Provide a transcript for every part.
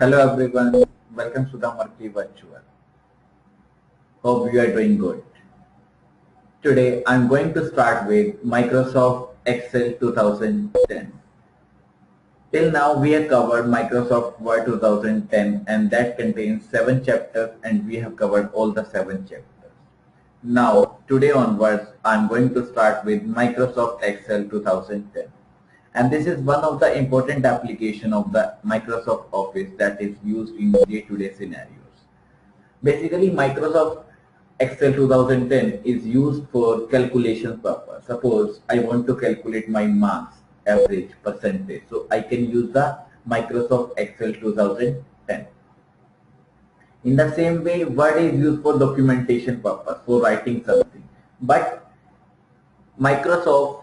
Hello everyone, welcome to the Murky Virtual. Hope you are doing good. Today I'm going to start with Microsoft Excel 2010. Till now we have covered Microsoft Word 2010 and that contains 7 chapters and we have covered all the 7 chapters. Now today onwards I'm going to start with Microsoft Excel 2010. And this is one of the important application of the Microsoft Office that is used in day-to-day scenarios. Basically, Microsoft Excel 2010 is used for calculation purpose. Suppose I want to calculate my marks, average, percentage. So I can use the Microsoft Excel 2010. In the same way, Word is used for documentation purpose, for writing something. But Microsoft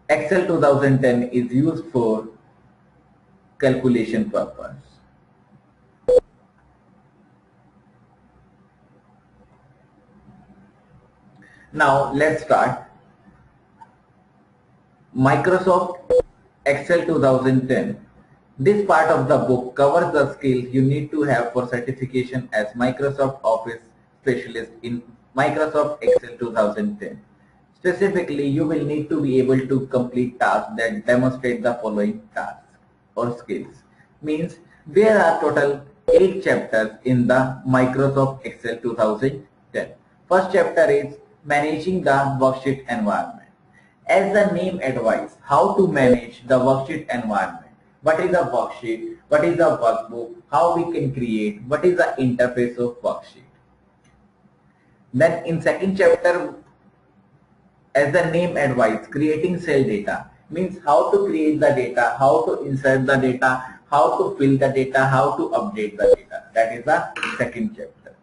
Excel 2010 is used for calculation purpose. Now let's start. Microsoft Excel 2010. This part of the book covers the skills you need to have for certification as Microsoft Office Specialist in Microsoft Excel 2010. Specifically, you will need to be able to complete tasks that demonstrate the following tasks or skills. Means there are total 8 chapters in the Microsoft Excel 2010. First chapter is managing the worksheet environment. As the name advises, how to manage the worksheet environment. What is a worksheet? What is a workbook? How we can create? What is the interface of worksheet? Then in second chapter, as the name advises, creating cell data means how to create the data, how to insert the data, how to fill the data, how to update the data. That is the second chapter.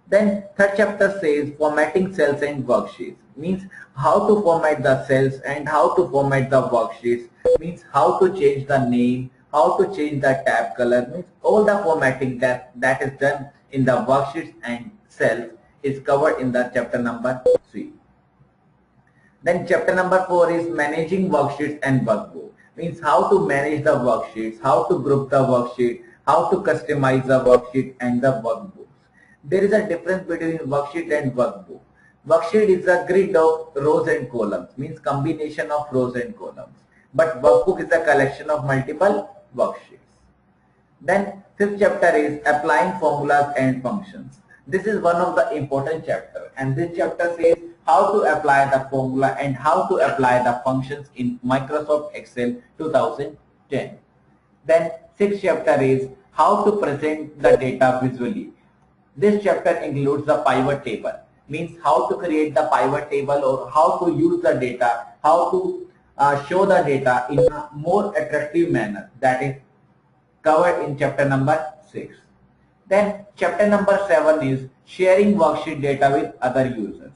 Then third chapter says formatting cells and worksheets, means how to format the cells and how to format the worksheets, means how to change the name, how to change the tab color, means all the formatting that is done in the worksheets and cells is covered in the chapter number 3. Then chapter number 4 is managing worksheets and workbook, means how to manage the worksheets, how to group the worksheet, how to customize the worksheet and the workbooks. There is a difference between worksheet and workbook. Worksheet is a grid of rows and columns, means combination of rows and columns. But workbook is a collection of multiple worksheets. Then fifth chapter is applying formulas and functions. This is one of the important chapter, and this chapter says how to apply the formula and how to apply the functions in Microsoft Excel 2010. Then sixth chapter is how to present the data visually. This chapter includes the pivot table, means how to create the pivot table or how to use the data, how to show the data in a more attractive manner. That is covered in chapter number 6. Then chapter number 7 is sharing worksheet data with other users.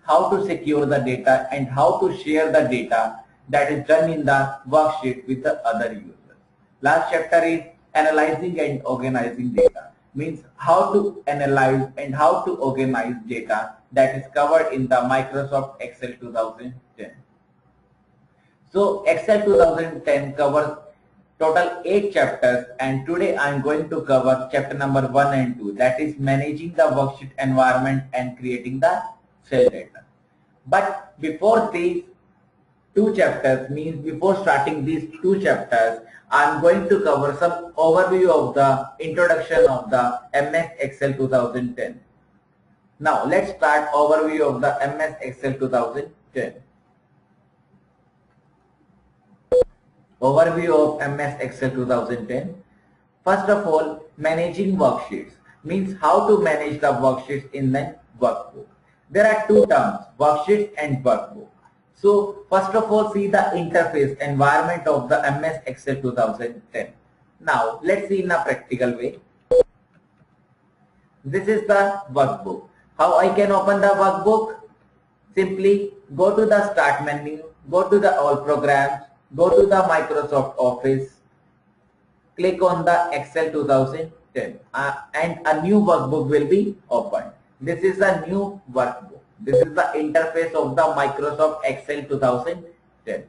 How to secure the data and how to share the data that is done in the worksheet with the other users. Last chapter is analyzing and organizing data, means how to analyze and how to organize data that is covered in the Microsoft Excel 2010. So Excel 2010 covers total 8 chapters, and today I am going to cover chapter number 1 and 2, that is managing the worksheet environment and creating the cell data. But before these 2 chapters, means before starting these 2 chapters, I am going to cover some overview of the introduction of the MS Excel 2010. Now let's start overview of the MS Excel 2010. Overview of MS Excel 2010. First of all, managing worksheets, means how to manage the worksheets in the workbook. There are 2 terms, worksheet and workbook. So first of all, see the interface environment of the MS Excel 2010. Now let's see in a practical way. This is the workbook. How I can open the workbook? Simply go to the start menu, go to the all programs, go to the Microsoft Office, click on the Excel 2010 and a new workbook will be opened. This is a new workbook. This is the interface of the Microsoft Excel 2010.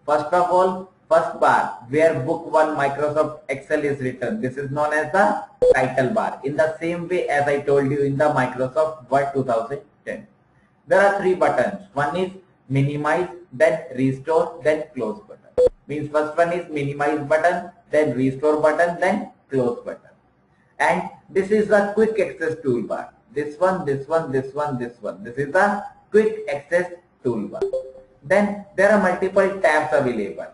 First of all, first bar where book 1 Microsoft Excel is written, this is known as the title bar. In the same way as I told you in the Microsoft Word 2010. There are three buttons. One is minimize, then restore, then close button. Means first one is minimize button, then restore button, then close button. And this is the quick access toolbar. This one, this one, this one, this one. This is the quick access toolbar. Then there are multiple tabs available.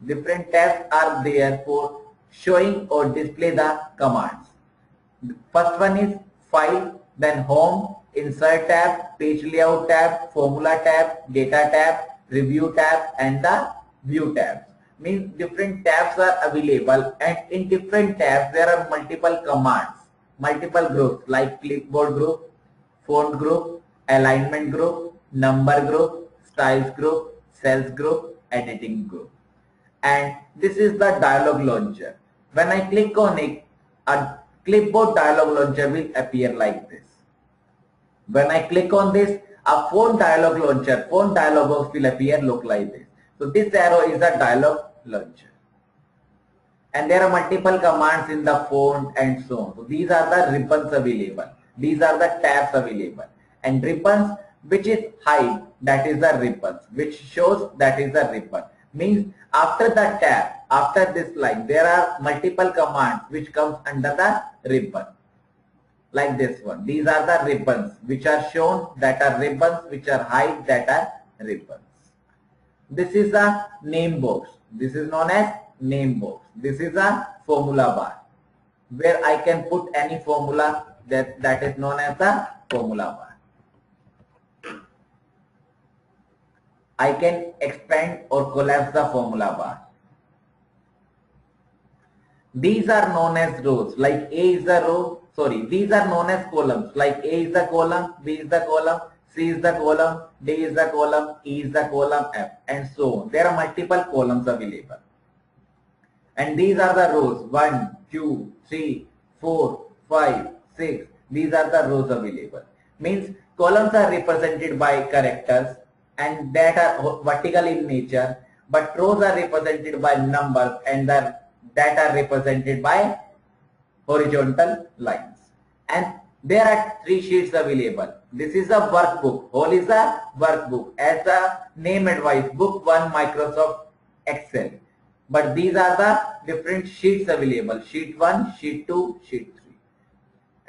Different tabs are there for showing or display the commands. First one is file, then home, insert tab, page layout tab, formula tab, data tab, review tab, and the view tabs. Means different tabs are available, and in different tabs there are multiple commands, multiple groups like clipboard group, font group, alignment group, number group, styles group, cells group, editing group. And this is the dialog launcher. When I click on it, a clipboard dialog launcher will appear like this. When I click on this, a font dialog launcher, font dialog box will appear, look like this. So this arrow is a dialog launcher. And there are multiple commands in the font and so on. So these are the ribbons available. These are the tabs available. And ribbons, which is hide, that is the ribbons. Which shows, that is the ribbon. Means after the tab, after this line, there are multiple commands which comes under the ribbon. Like this one. These are the ribbons which are shown, that are ribbons, which are hide, that are ribbons. This is a name box. This is known as name box. This is a formula bar where I can put any formula, that is known as the formula bar. I can expand or collapse the formula bar. These are known as rows, like A is the row, these are known as columns, like A is the column, B is the column, C is the column, D is the column, E is the column, F, and so on. There are multiple columns available. And these are the rows, 1, 2, 3, 4, 5, 6. These are the rows available. Means columns are represented by characters and that are vertical in nature, but rows are represented by numbers and that are represented by horizontal lines. And there are 3 sheets available. This is a workbook. Whole is a workbook. As the name advice, book 1 Microsoft Excel. But these are the different sheets available. Sheet 1, sheet 2, sheet 3.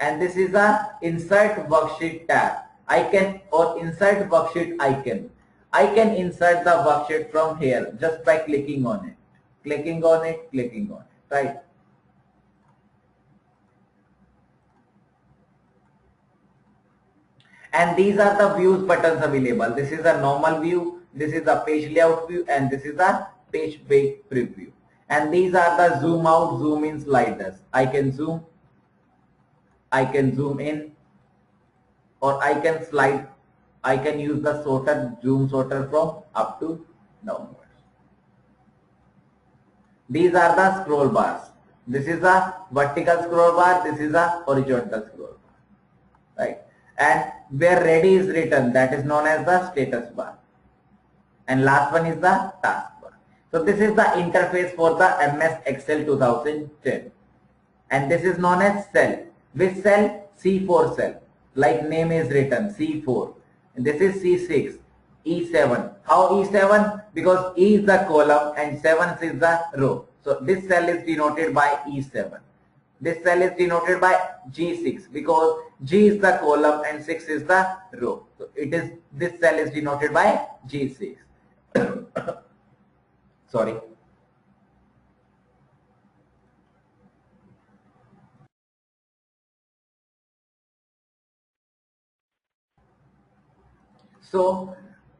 And this is a insert worksheet tab. I can, or insert worksheet icon. I can insert the worksheet from here just by clicking on it. Clicking on it, clicking on it. Right. And these are the views buttons available. This is a normal view, this is a page layout view, and this is a page break preview. And these are the zoom out, zoom in sliders. I can zoom in, or I can slide. I can use the sorter, zoom sorter from up to downwards. These are the scroll bars. This is a vertical scroll bar, this is a horizontal scroll bar. Right. And where ready is written, that is known as the status bar. And last one is the task bar. So this is the interface for the MS Excel 2010. And this is known as cell. Which cell? C4 cell. Like name is written, C4. And this is C6, E7. How E7? Because E is the column and 7 is the row. So this cell is denoted by E7. This cell is denoted by G6 because G is the column and 6 is the row. So this cell is denoted by G6. Sorry. So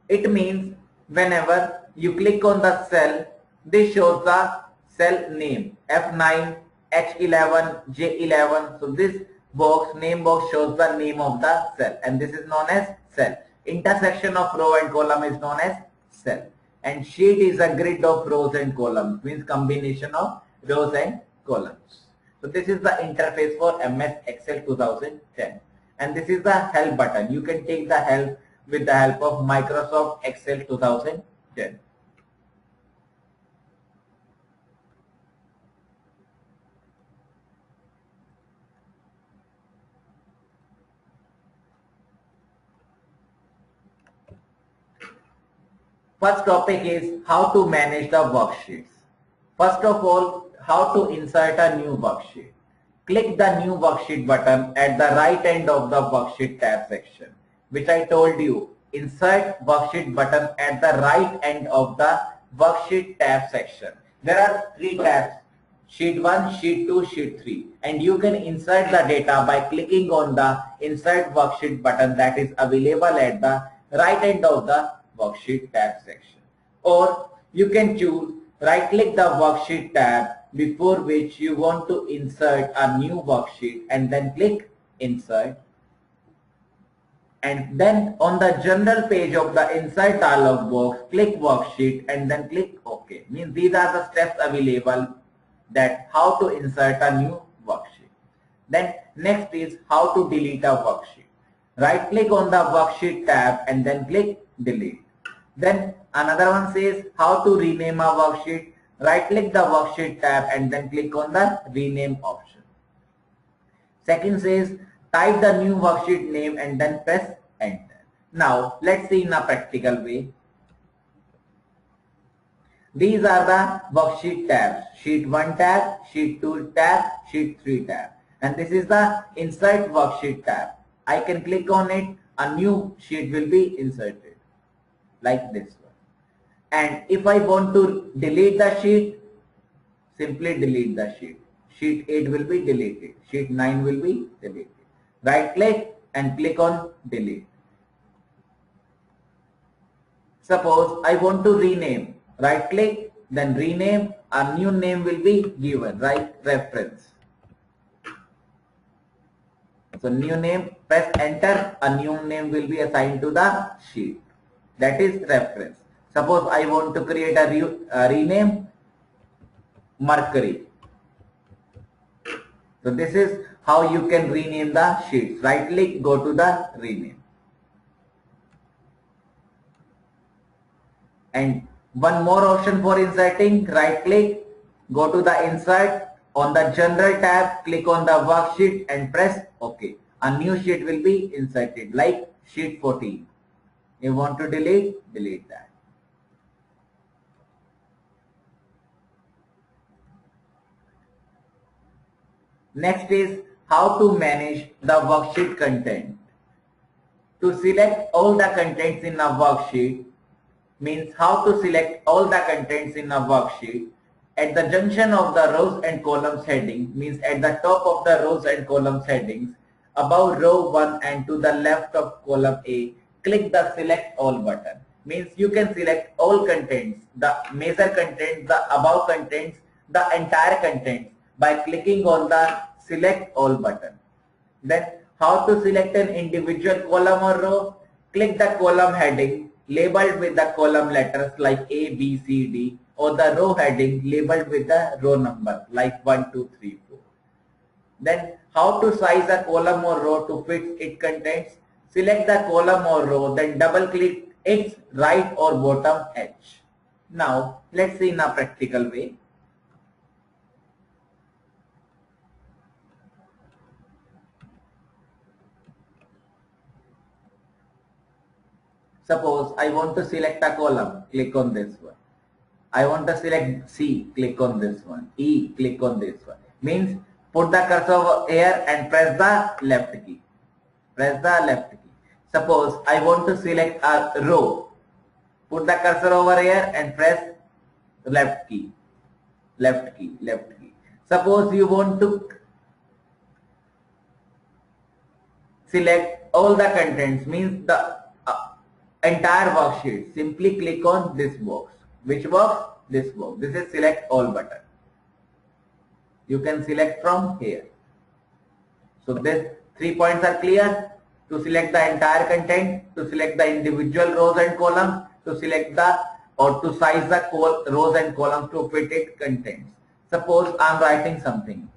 it means whenever you click on the cell, this shows the cell name F9, H11, J11. So this box, name box, shows the name of the cell, and this is known as cell. Intersection of row and column is known as cell. And sheet is a grid of rows and columns, means combination of rows and columns. So this is the interface for MS Excel 2010. And this is the help button. You can take the help with the help of Microsoft Excel 2010. First topic is how to manage the worksheets. First of all, how to insert a new worksheet. Click the new worksheet button at the right end of the worksheet tab section, which I told you. Insert worksheet button at the right end of the worksheet tab section. There are three tabs: sheet 1, sheet 2, sheet 3, and you can insert the data by clicking on the insert worksheet button that is available at the right end of the worksheet tab section. Or you can choose right click the worksheet tab before which you want to insert a new worksheet and then click insert. And then on the general page of the insert dialog box, click worksheet and then click OK. Means these are the steps available that how to insert a new worksheet. Then next is how to delete a worksheet. Right click on the worksheet tab and then click delete. Then another one says how to rename a worksheet. Right click the worksheet tab and then click on the rename option. Second says type the new worksheet name and then press enter. Now let's see in a practical way. These are the worksheet tabs: sheet 1 tab, sheet 2 tab, sheet 3 tab, and this is the insert worksheet tab. I can click on it, a new sheet will be inserted like this one. And if I want to delete the sheet, simply delete the sheet. Sheet 8 will be deleted. Sheet 9 will be deleted. Right click and click on delete. Suppose I want to rename. Right click, then rename. A new name will be given, right? Reference. So new name, press enter. A new name will be assigned to the sheet. That is reference. Suppose I want to create a rename Mercury. So this is how you can rename the sheets. Right click, go to the rename. And one more option for inserting: right click, go to the insert. On the general tab, click on the worksheet and press OK. A new sheet will be inserted like sheet 14. You want to delete that. Next is how to manage the worksheet content. To select all the contents in a worksheet means how to select all the contents in a worksheet. At the junction of the rows and columns heading means at the top of the rows and columns headings, above row 1 and to the left of column A, click the select all button. Means you can select all contents, the major contents, the above contents, the entire contents by clicking on the select all button. Then how to select an individual column or row? Click the column heading labeled with the column letters like A, B, C, D, or the row heading labeled with the row number like 1, 2, 3, 4. Then how to size a column or row to fit its contents? Select the column or row, then double click its right or bottom edge. Now let's see in a practical way. Suppose I want to select a column, click on this one. I want to select C, click on this one. E, click on this one. Means put the cursor over here and press the left key. Press the left key. Suppose I want to select a row. Put the cursor over here and press left key. Left key, left key. Suppose you want to select all the contents, means the entire worksheet. Simply click on this box. Which box? This box. This is select all button. You can select from here. So these 3 points are clear. To select the entire content, to select the individual rows and columns, to select the or to size the rows and columns to fit its contents. Suppose I am writing something.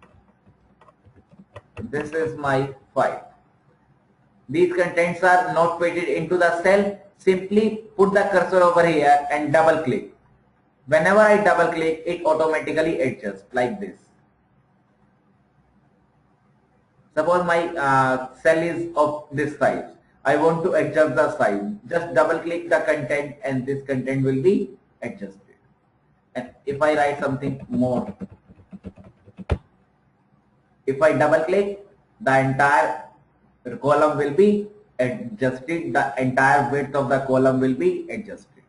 This is my file. These contents are not fitted into the cell. Simply put the cursor over here and double click. Whenever I double click, it automatically adjusts like this. Suppose my cell is of this size. I want to adjust the size. Just double click the content and this content will be adjusted. And if I write something more, if I double click, the entire column will be adjusted. The entire width of the column will be adjusted.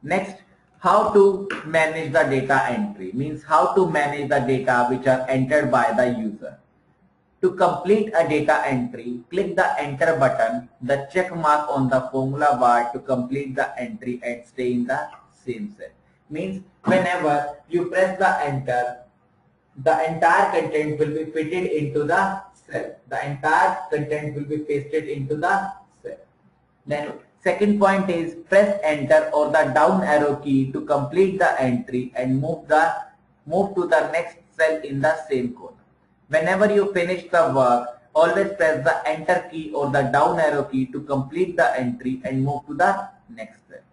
Next, how to manage the data entry, means how to manage the data which are entered by the user. To complete a data entry, click the enter button, the check mark on the formula bar to complete the entry and stay in the same cell. Means whenever you press the enter, the entire content will be fitted into the cell. The entire content will be pasted into the cell. Then second point is press enter or the down arrow key to complete the entry and move to the next cell in the same column. Whenever you finish the work, always press the enter key or the down arrow key to complete the entry and move to the next cell.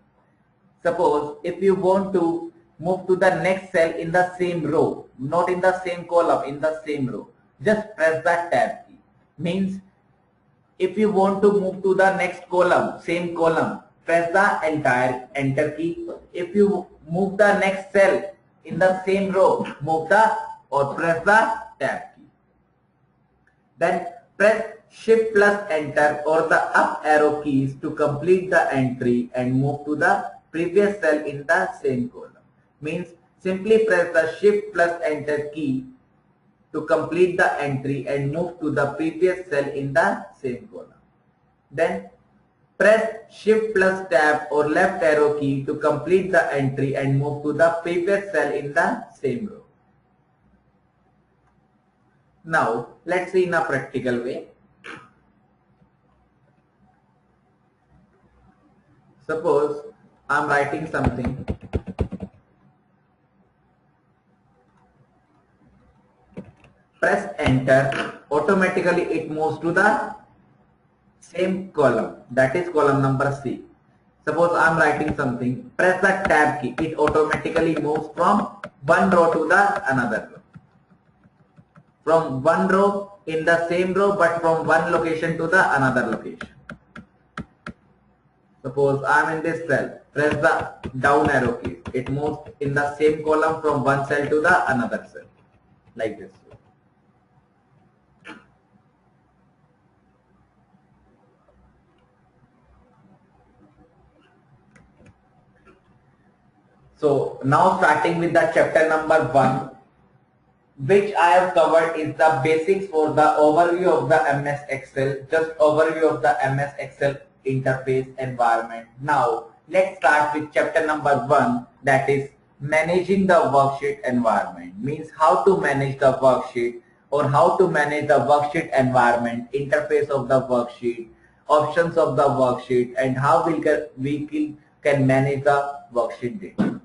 Suppose if you want to move to the next cell in the same row, not in the same column, in the same row, just press the tab key. Means if you want to move to the next column, same column, press the entire enter key. If you move the next cell in the same row, press the tab key. Then press shift plus enter or the up arrow keys to complete the entry and move to the previous cell in the same column. Means simply press the shift plus enter key to complete the entry and move to the previous cell in the same column. Then press shift plus tab or left arrow key to complete the entry and move to the previous cell in the same row. Now let's see in a practical way. Suppose I'm writing something. Press enter, automatically it moves to the same column, that is column number C. Suppose I'm writing something, press the tab key, it automatically moves from one row to the another row. From one row in the same row but from one location to the another location. Suppose I'm in this cell, press the down arrow key, it moves in the same column from one cell to the another cell, like this. So now starting with the chapter number 1, which I have covered is the basics for the overview of the MS Excel, just overview of the MS Excel interface environment. Now let's start with chapter number 1, that is managing the worksheet environment, means how to manage the worksheet or how to manage the worksheet environment, interface of the worksheet, options of the worksheet, and how we can manage the worksheet data.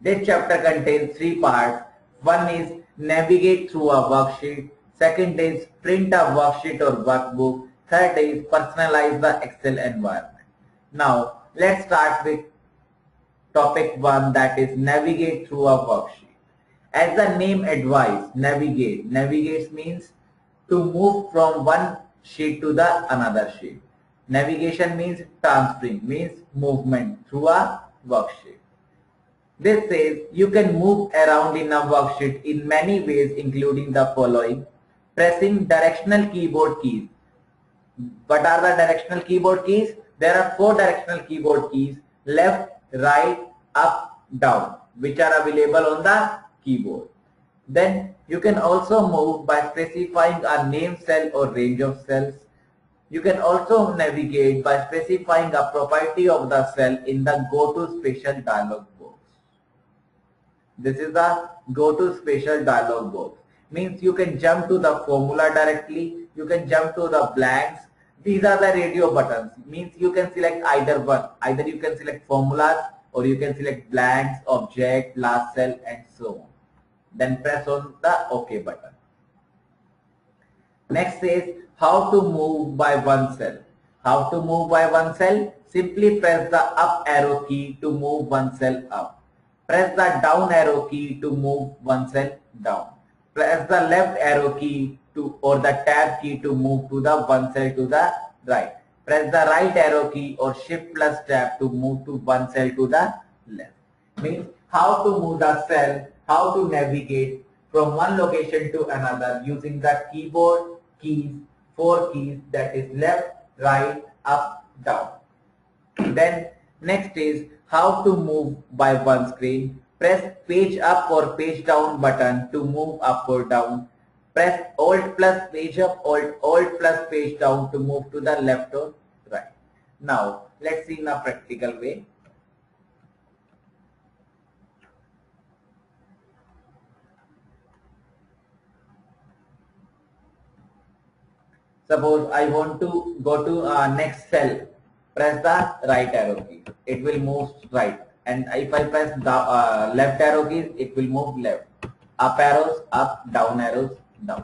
This chapter contains 3 parts. One is navigate through a worksheet. Second is print a worksheet or workbook. Third is personalize the Excel environment. Now let's start with topic 1, that is navigate through a worksheet. As the name advises, navigate. Navigate means to move from one sheet to the another sheet. Navigation means transferring, means movement through a worksheet. This says you can move around in a worksheet in many ways, including the following: pressing directional keyboard keys. What are the directional keyboard keys? There are 4 directional keyboard keys: left, right, up, down, which are available on the keyboard. Then you can also move by specifying a name cell or range of cells. You can also navigate by specifying a property of the cell in the Go to Special dialog box. This is the Go to Special dialog box. Means you can jump to the formula directly, you can jump to the blanks. These are the radio buttons. Means you can select either one. Either you can select formulas or you can select blanks, object, last cell, and so on. Then press on the OK button. Next is how to move by one cell. How to move by one cell? Simply press the up arrow key to move one cell up. Press the down arrow key to move one cell down. Press the left arrow key to or the tab key to move to the one cell to the right. Press the right arrow key or shift plus tab to move to one cell to the left. Means how to move the cell, how to navigate from one location to another using the keyboard keys, four keys, that is left, right, up, down. Then next is how to move by one screen. Press page up or page down button to move up or down. Press Alt plus page up or Alt plus page down to move to the left or right. Now let's see in a practical way. Suppose I want to go to next cell. Press the right arrow key. It will move right. And if I press the left arrow key, it will move left. Up arrows up, down arrows down.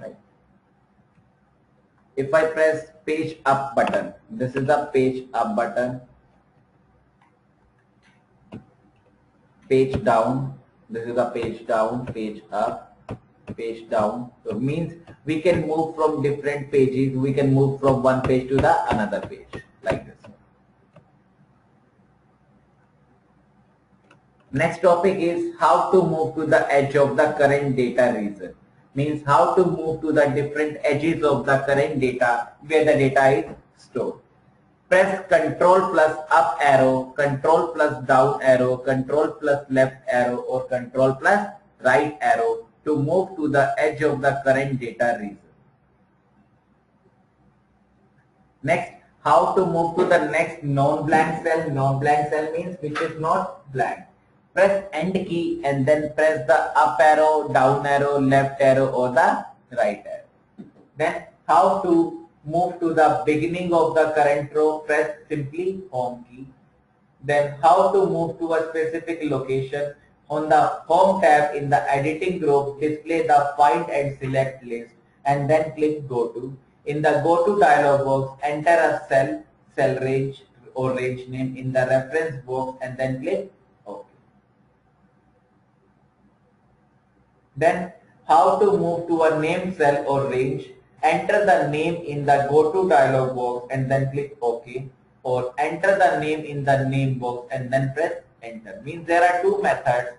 Right. If I press page up button, this is the page up button. Page down, this is the page down, page up, page down. So it means we can move from different pages. We can move from one page to the another page like this. Next topic is how to move to the edge of the current data region. Means how to move to the different edges of the current data where the data is stored. Press Ctrl plus up arrow, Ctrl plus down arrow, Ctrl plus left arrow or Ctrl plus right arrow to move to the edge of the current data region. Next, how to move to the next non-blank cell. Non-blank cell means which is not blank. Press End key and then press the up arrow, down arrow, left arrow or the right arrow. Then how to move to the beginning of the current row, press simply Home key. Then how to move to a specific location. On the Home tab in the editing group, display the Find and Select list and then click Go To. In the Go To dialog box, enter a cell range or range name in the reference box and then click OK. Then how to move to a named cell or range. Enter the name in the Go To dialog box and then click OK, or enter the name in the name box and then press Enter. Means there are two methods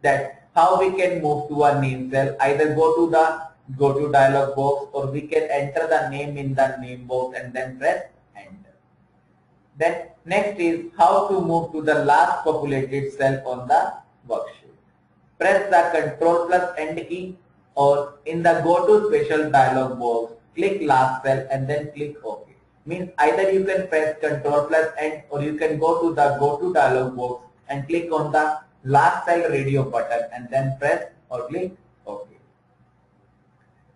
that how we can move to a name cell. Either go to the Go To dialog box or we can enter the name in the name box and then press Enter. Then next is how to move to the last populated cell on the worksheet. Press the Ctrl plus End key or in the Go To Special dialog box, click last cell and then click OK. Means either you can press Ctrl plus End or you can go to the Go To dialog box and click on the last cell radio button and then press or click OK.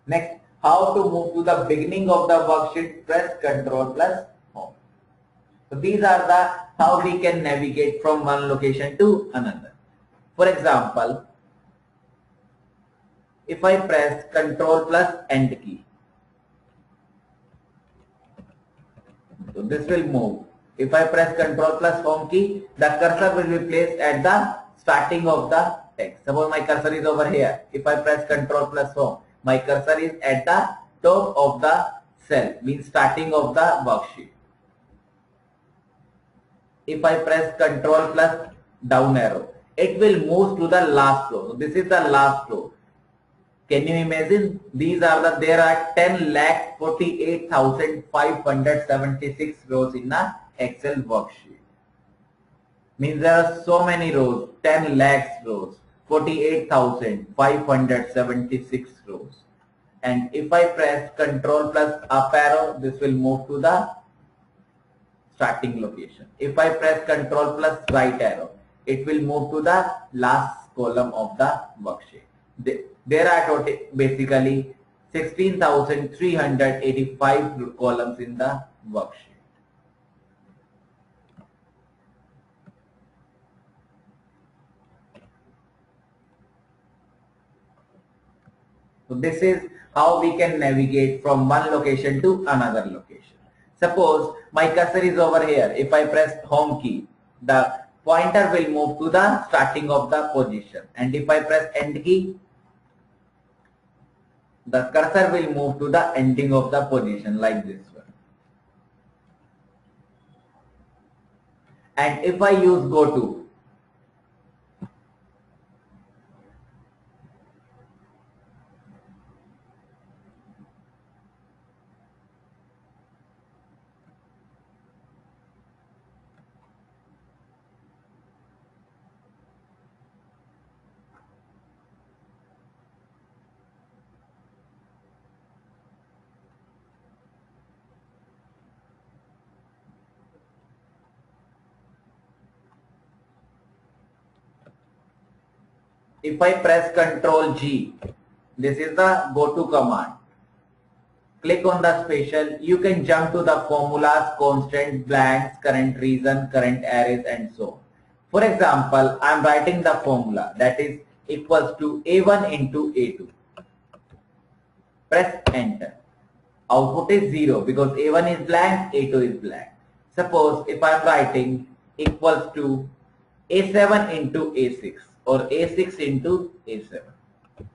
Next, how to move to the beginning of the worksheet, press Ctrl plus Home. So these are the how we can navigate from one location to another. For example, if I press Ctrl plus End key, so this will move. If I press Ctrl plus Home key, the cursor will be placed at the starting of the text. Suppose my cursor is over here. If I press Ctrl plus Home, my cursor is at the top of the cell, means starting of the worksheet. If I press Ctrl plus down arrow, it will move to the last row. So this is the last row. Can you imagine? There are 10,48,576 rows in a Excel worksheet. Means there are so many rows, 10 lakhs rows, 48,576 rows. And if I press Ctrl plus up arrow, this will move to the starting location. If I press Ctrl plus right arrow, it will move to the last column of the worksheet. There are basically 16,385 columns in the worksheet. So this is how we can navigate from one location to another location. Suppose my cursor is over here. If I press Home key, the pointer will move to the starting of the position. And if I press End key, the cursor will move to the ending of the position like this one. And if I use go to, if I press Ctrl G, this is the go to command. Click on the special, you can jump to the formulas, constant, blanks, current reason, current arrays and so on. For example, I am writing the formula that is equals to A1 into A2. Press enter. Output is 0 because A1 is blank, A2 is blank. Suppose if I am writing equals to A7 into A6 or A6 into A7.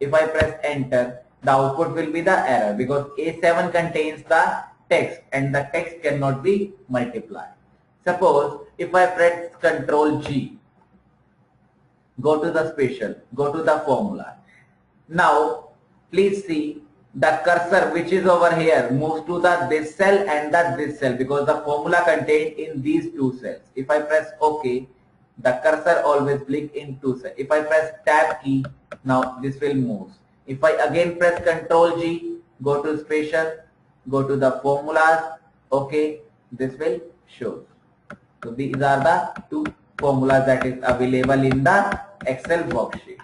If I press enter, the output will be the error because A7 contains the text and the text cannot be multiplied. Suppose if I press Ctrl G, go to the special, go to the formula. Now please see the cursor which is over here moves to the this cell and this cell because the formula contained in these two cells. If I press OK, the cursor always blink in two cells. If I press tab key, now this will move. If I again press Ctrl G, go to special, go to the formulas, OK, this will show. So these are the two formulas that is available in the Excel worksheet.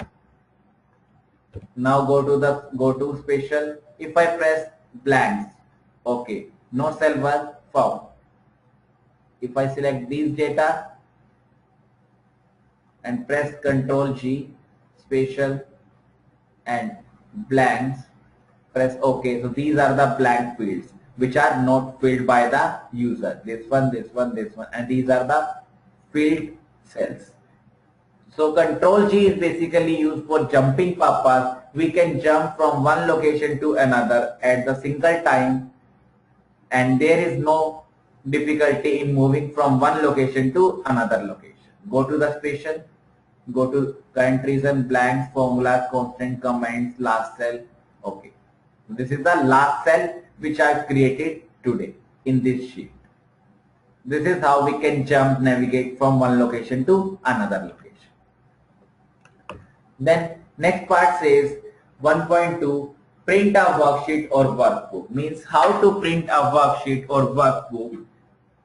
Now go to special. If I press blanks, OK, no cell was found. If I select these data and press Ctrl G, special and blanks, press OK. So these are the blank fields which are not filled by the user. This one, this one, this one, and these are the filled cells. So Ctrl G is basically used for jumping purpose. We can jump from one location to another at the single time, and there is no difficulty in moving from one location to another location. Go to the special, go to current reason, blanks, formulas, constant, comments, last cell. Okay. This is the last cell which I have created today in this sheet. This is how we can jump, navigate from one location to another location. Then next part says 1.2, print a worksheet or workbook. Means how to print a worksheet or workbook,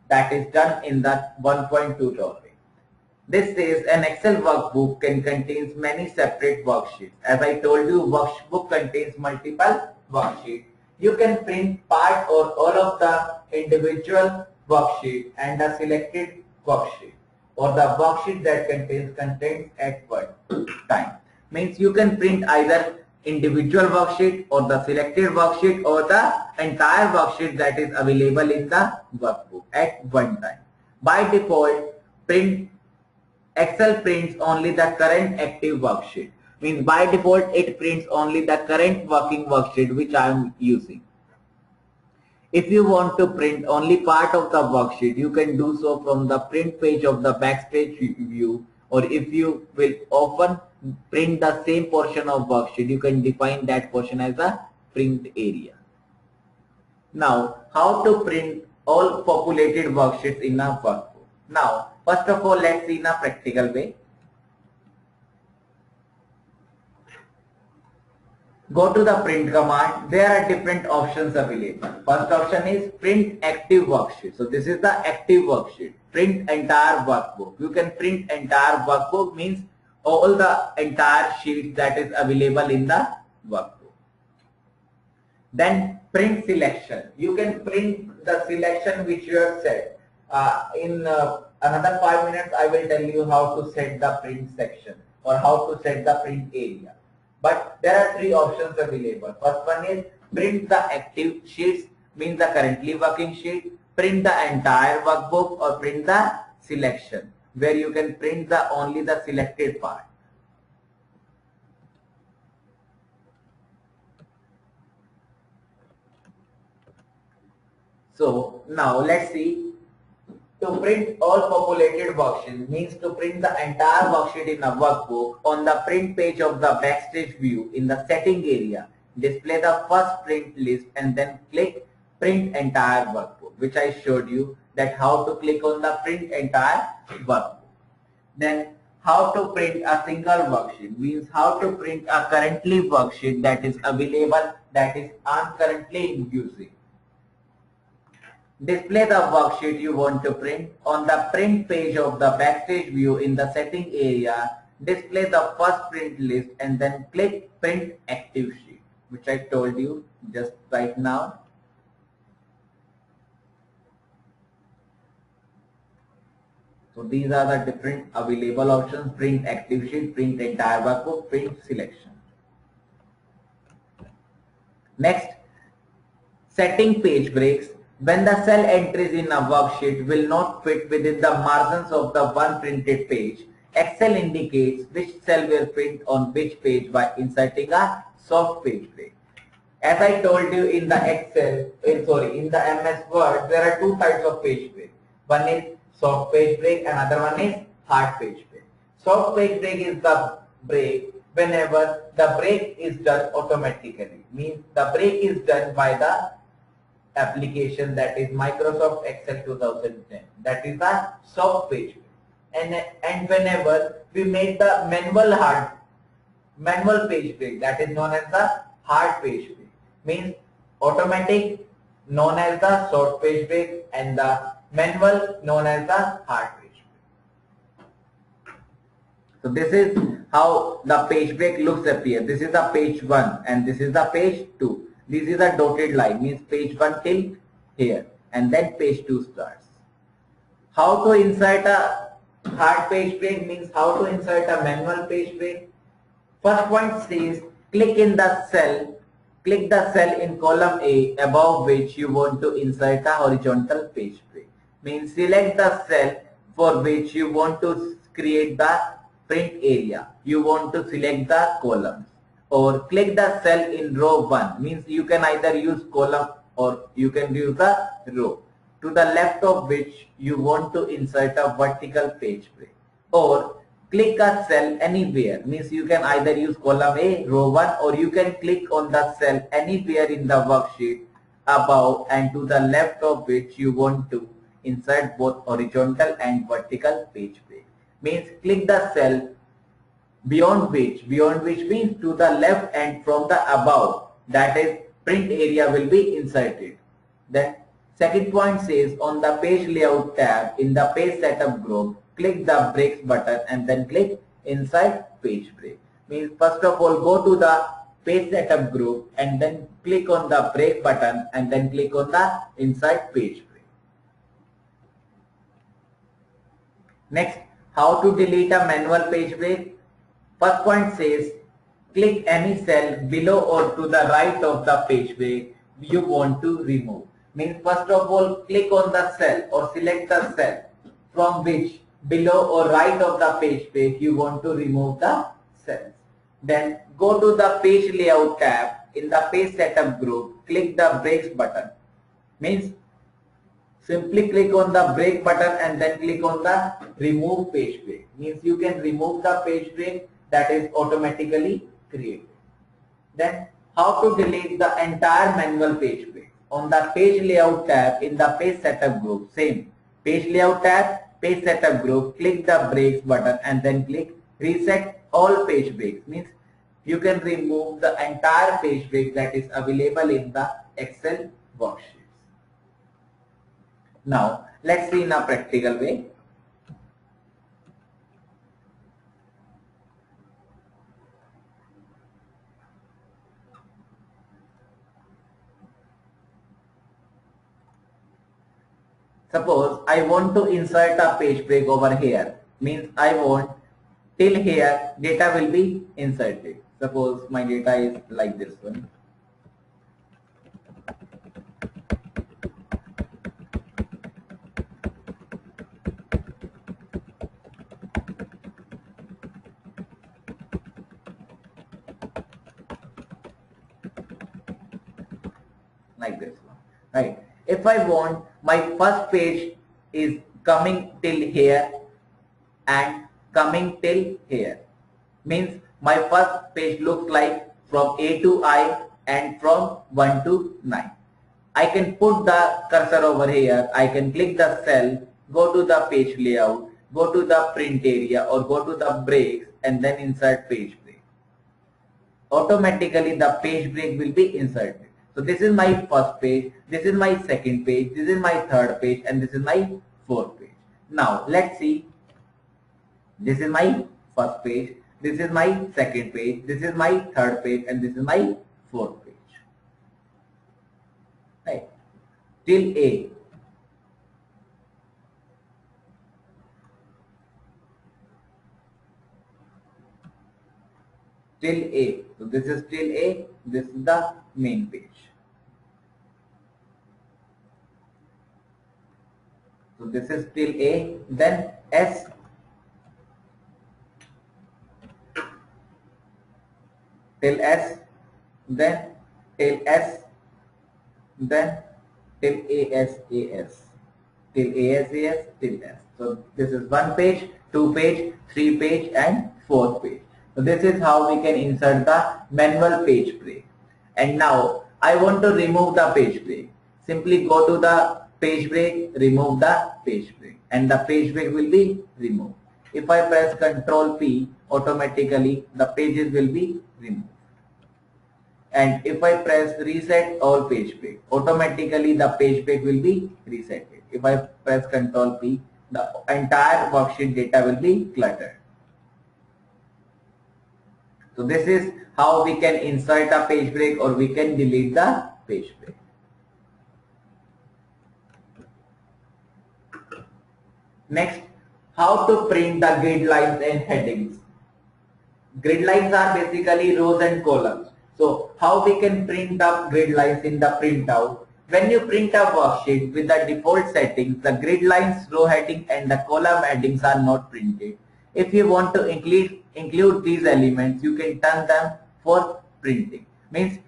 that is done in that 1.2 topic. This says an Excel workbook can contain many separate worksheets. As I told you, workbook contains multiple worksheets. You can print part or all of the individual worksheet and a selected worksheet, or the worksheet that contains contents at one time. Means you can print either individual worksheet or the selected worksheet or the entire worksheet that is available in the workbook at one time. By default, Excel prints only the current active worksheet. Means by default it prints only the current working worksheet which I am using. If you want to print only part of the worksheet, you can do so from the print page of the backstage view, or if you will often print the same portion of worksheet, you can define that portion as a print area. Now, how to print all populated worksheets in a workbook? Now, first of all, let's see in a practical way. Go to the print command. There are different options available. First option is print active worksheet. So this is the active worksheet. Print entire workbook. You can print entire workbook, means all the entire sheet that is available in the workbook. Then print selection. You can print the selection which you have set. In another 5 minutes, I will tell you how to set the print section or how to set the print area. But there are three options available. First one is print the active sheets, means the currently working sheet, print the entire workbook, or print the selection, where you can print only the selected part. So now let's see. To print all populated worksheets means to print the entire worksheet in a workbook. On the print page of the backstage view in the setting area, display the first print list and then click print entire workbook, which I showed you that how to click on the print entire workbook. Then how to print a single worksheet means how to print a currently worksheet that is available, that is currently in using. Display the worksheet you want to print. On the print page of the backstage view in the setting area, display the first print list and then click print active sheet, which I told you just right now. So these are the different available options: print active sheet, print entire workbook, print selection. Next, setting page breaks. When the cell entries in a worksheet will not fit within the margins of the one printed page, Excel indicates which cell will print on which page by inserting a soft page break. As I told you in the in the MS Word, there are two types of page break. One is soft page break, another one is hard page break. Soft page break is the break whenever the break is done automatically. Means the break is done by the application, that is Microsoft Excel 2010. That is the soft page break. And whenever we make the manual page break, that is known as the hard page break. Means automatic known as the short page break and the manual known as the hard page break. So this is how the page break looks appear. This is the page 1 and this is the page 2. This is a dotted line, means page 1 till here and then page 2 starts. How to insert a hard page break means how to insert a manual page break. First point says click the cell in column A above which you want to insert a horizontal page break. Means select the cell for which you want to create the print area. You want to select the columns. Or click the cell in row 1, means you can either use column or you can use the row, to the left of which you want to insert a vertical page break. Or click a cell anywhere, means you can either use column A, row 1, or you can click on the cell anywhere in the worksheet above and to the left of which you want to insert both horizontal and vertical page break. Means click the cell beyond which means to the left and from the above, that is print area, will be inserted. Then second point says on the page layout tab in the page setup group, click the breaks button and then click insert page break. Means first of all go to the page setup group and then click on the break button and then click on the insert page break. Next, how to delete a manual page break. First point says click any cell below or to the right of the page break you want to remove. Means first of all click on the cell or select the cell from which below or right of the page break you want to remove the cells. Then go to the page layout tab in the page setup group, click the breaks button. Means simply click on the break button and then click on the remove page break. Means you can remove the page break that is automatically created. Then how to delete the entire manual page break. On the page layout tab in the page setup group, same page layout tab, page setup group, click the breaks button and then click reset all page breaks. Means you can remove the entire page break that is available in the Excel worksheets. Now let's see in a practical way. Suppose I want to insert a page break over here, means I want till here data will be inserted. Suppose my data is like this one. Like this one, right? If I want my first page is coming till here and coming till here, means my first page looks like from A to I and from 1 to 9. I can put the cursor over here, I can click the cell, go to the page layout, go to the print area or go to the breaks and then insert page break. Automatically the page break will be inserted. So this is my first page, this is my second page, this is my third page and this is my fourth page. Now let's see, this is my first page, this is my second page, this is my third page and this is my fourth page. Right, till A. Till A. So this is till A, this is the main page. So this is till A, then S, till S, then till S, then till AS, till AS, till S. So this is one page, two page, three page and fourth page. So this is how we can insert the manual page break. And now I want to remove the page break. Simply go to the page break, remove the page break and the page break will be removed. If I press Ctrl P, automatically the pages will be removed. And if I press reset all page break, automatically the page break will be reset. If I press Ctrl P, the entire worksheet data will be cluttered. So this is how we can insert a page break or we can delete the page break. Next, how to print the grid lines and headings. Grid lines are basically rows and columns. So how we can print the grid lines in the printout? When you print a worksheet with the default settings, the grid lines, row heading and the column headings are not printed. If you want to include these elements, you can turn them for printing. Means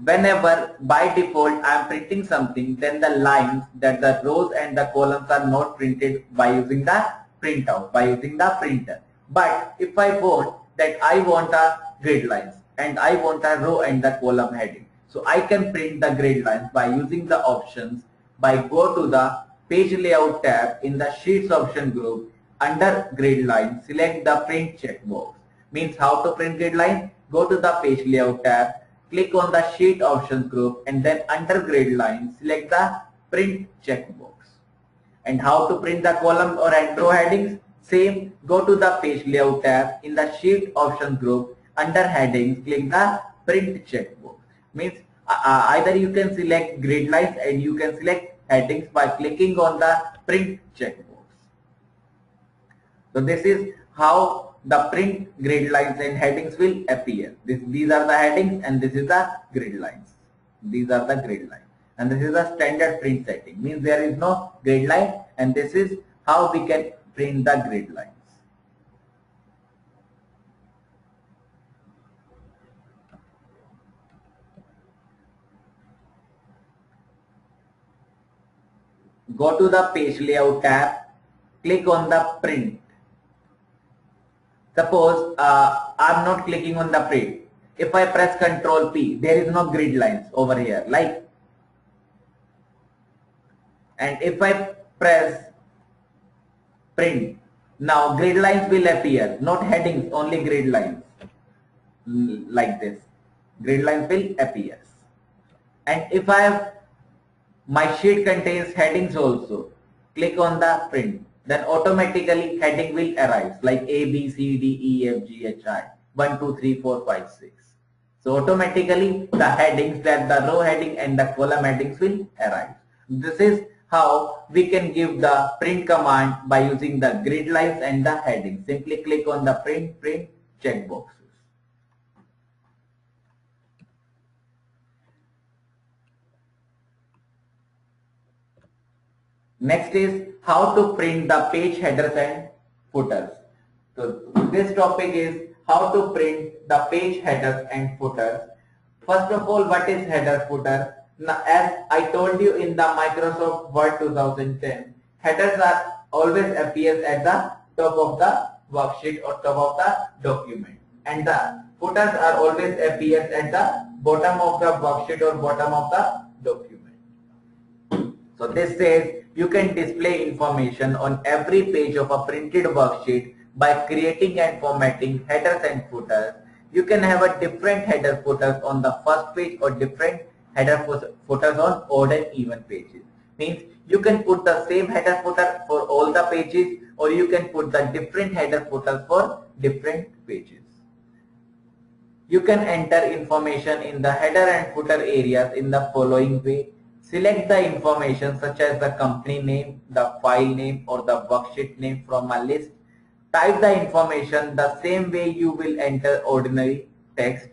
whenever by default I am printing something, then the lines, that the rows and the columns are not printed by using the printout, by using the printer. But if I want that I want a grid lines and I want a row and the column heading, so I can print the grid lines by using the options, by go to the page layout tab in the sheets option group. Under grid line, select the print checkbox. Means how to print grid line? Go to the page layout tab, click on the sheet options group and then under grid line, select the print checkbox. And how to print the column or row headings? Same, go to the page layout tab in the sheet options group, under headings, click the print checkbox. Means either you can select grid lines and you can select headings by clicking on the print checkbox. So this is how the print grid lines and headings will appear. These are the headings and this is the grid lines. These are the grid lines. And this is the standard print setting. Means there is no grid line and this is how we can print the grid lines. Go to the page layout tab, click on the print. Suppose I'm not clicking on the print. If I press Ctrl P, there is no grid lines over here, like. And if I press print, now grid lines will appear, not headings, only grid lines, like this. Grid lines will appear. And if I have, my sheet contains headings also, click on the print. Then automatically heading will arise like A, B, C, D, E, F, G, H, I, 1, 2, 3, 4, 5, 6. So automatically the headings, that the row heading and the column headings will arise. This is how we can give the print command by using the grid lines and the headings. Simply click on the print checkboxes. Next is how to print the page headers and footers. So this topic is how to print the page headers and footers. First of all, what is header footer? Now, as I told you in the Microsoft Word 2010, headers are always appears at the top of the worksheet or top of the document, and the footers are always appears at the bottom of the worksheet or bottom of the document. So this says you can display information on every page of a printed worksheet by creating and formatting headers and footers. You can have a different header footers on the first page or different header footers on odd and even pages. Means you can put the same header footer for all the pages, or you can put the different header footers for different pages. You can enter information in the header and footer areas in the following way. Select the information such as the company name, the file name, or the worksheet name from a list. Type the information the same way you will enter ordinary text.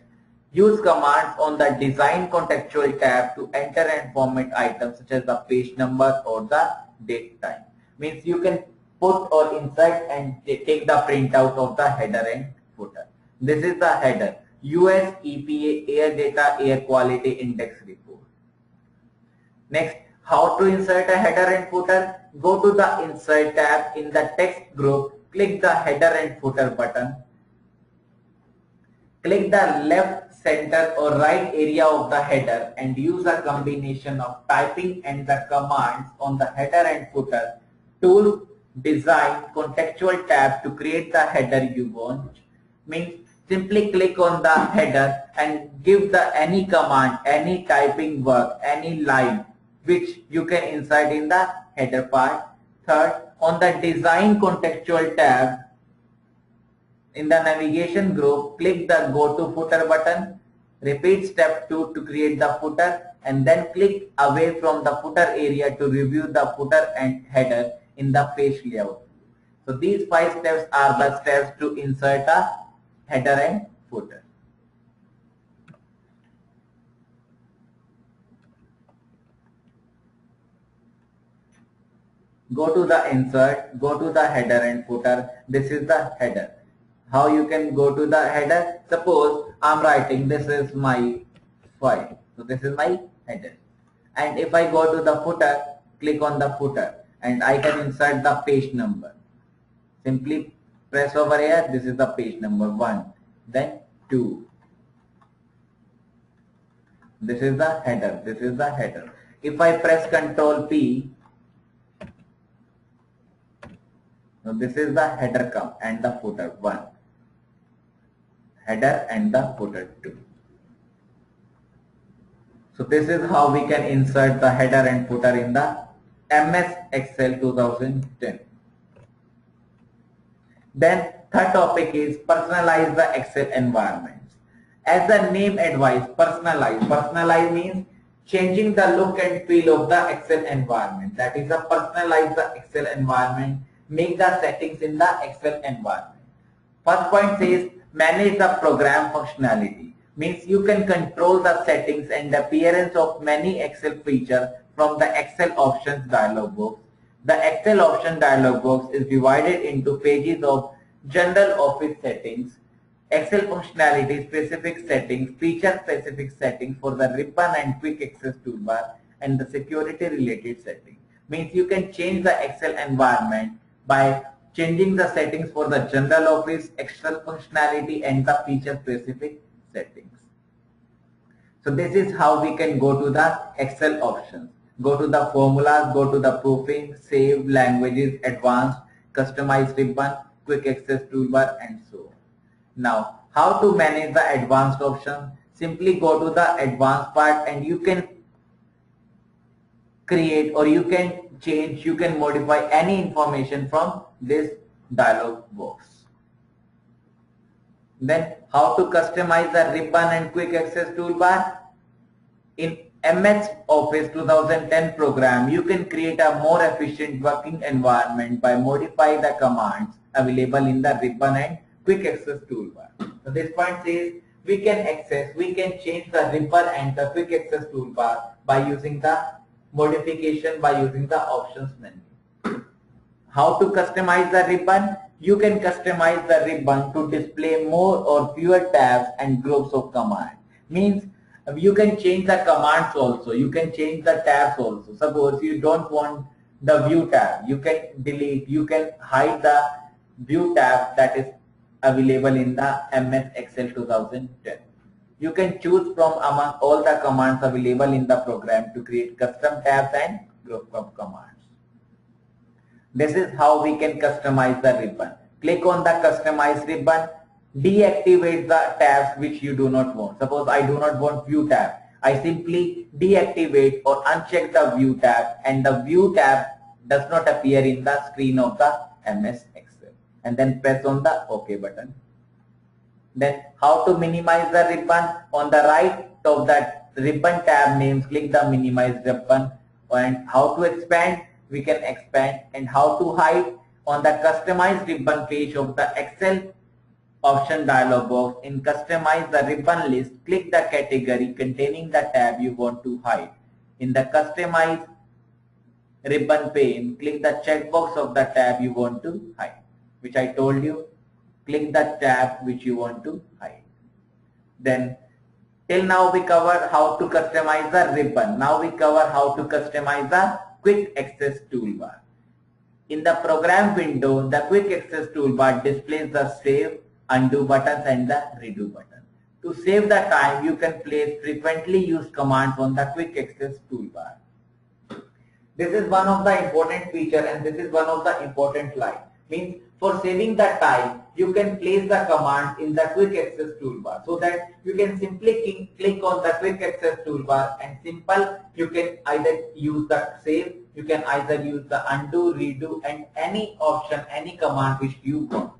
Use commands on the Design Contextual tab to enter and format items such as the page number or the date time. Means you can put or insert and take the printout of the header and footer. This is the header. US EPA Air Data Air Quality Index Report. Next, how to insert a header and footer? Go to the Insert tab in the text group, click the header and footer button. Click the left, center or right area of the header and use a combination of typing and the commands on the header and footer. Tool, Design, Contextual tab to create the header you want. Means simply click on the header and give the any command, any typing work, any line which you can insert in the header part. Third, on the Design Contextual tab in the navigation group, click the Go to Footer button. Repeat step 2 to create the footer and then click away from the footer area to review the footer and header in the page layout. So these 5 steps are the steps to insert a header and footer. Go to the insert, go to the header and footer. This is the header. How you can go to the header? Suppose I'm writing this is my file. So this is my header. And if I go to the footer, click on the footer and I can insert the page number. Simply press over here. This is the page number 1, then 2. This is the header. This is the header. If I press Ctrl P, so this is the header come and the footer 1. Header and the footer 2. So this is how we can insert the header and footer in the MS Excel 2010. Then third topic is personalize the Excel environments. As the name advice, personalize. Personalize means changing the look and feel of the Excel environment. That is a personalize the Excel environment. Make the settings in the Excel environment. First point says manage the program functionality. Means you can control the settings and appearance of many Excel features from the Excel options dialog box. The Excel option dialog box is divided into pages of general office settings, Excel functionality specific settings, feature specific settings for the ribbon and quick access toolbar, and the security related settings. Means you can change the Excel environment by changing the settings for the general office, Excel functionality and the feature specific settings. So this is how we can go to the Excel options. Go to the formulas, go to the proofing, save, languages, advanced, customize ribbon, quick access toolbar and so on. Now how to manage the advanced option? Simply go to the advanced part and you can create or you can change, you can modify any information from this dialog box. Then how to customize the ribbon and quick access toolbar? In MS Office 2010 program, you can create a more efficient working environment by modifying the commands available in the ribbon and quick access toolbar. So this point says we can change the ribbon and the quick access toolbar by using the modification by using the options menu. How to customize the ribbon? You can customize the ribbon to display more or fewer tabs and groups of commands. Means You can change the commands also. You can change the tabs also. Suppose you don't want the view tab, you can delete, you can hide the view tab that is available in the MS Excel 2010. You can choose from among all the commands available in the program to create custom tabs and group of commands. This is how we can customize the ribbon. Click on the customize ribbon. Deactivate the tabs which you do not want. Suppose I do not want view tab. I simply deactivate or uncheck the view tab, and the view tab does not appear in the screen of the MS Excel. And then press on the OK button. Then how to minimize the ribbon? On the right of that ribbon tab names, click the minimize ribbon. And how to expand? We can expand. And how to hide? On the customize ribbon page of the Excel option dialog box, in customize the ribbon list, click the category containing the tab you want to hide. In the customize ribbon pane, click the checkbox of the tab you want to hide, which I told you. Click the tab which you want to hide. Then till now we covered how to customize the ribbon. Now we cover how to customize the quick access toolbar. In the program window, the quick access toolbar displays the save, undo buttons and the redo button. To save the time, you can place frequently used commands on the quick access toolbar. This is one of the important feature, and this is one of the important line. Means for saving the time, you can place the command in the quick access toolbar, so that you can simply click on the quick access toolbar, and simple you can either use the save, you can either use the undo, redo, and any option, any command which you want.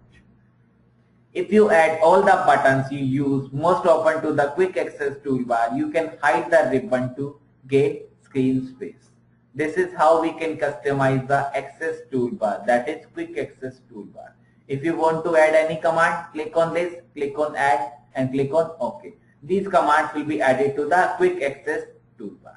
If you add all the buttons you use most often to the quick access toolbar, you can hide the ribbon to gain screen space. This is how we can customize the access toolbar, that is quick access toolbar. If you want to add any command, click on this, click on add and click on OK. These commands will be added to the quick access toolbar.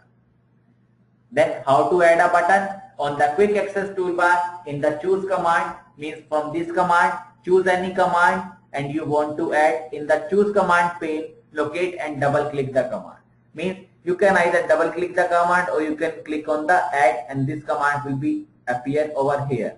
Then how to add a button? On the quick access toolbar, in the choose command, means from this command, choose any command and you want to add. In the choose command pane, locate and double click the command. Means you can either double click the command or you can click on the add, and this command will be appear over here.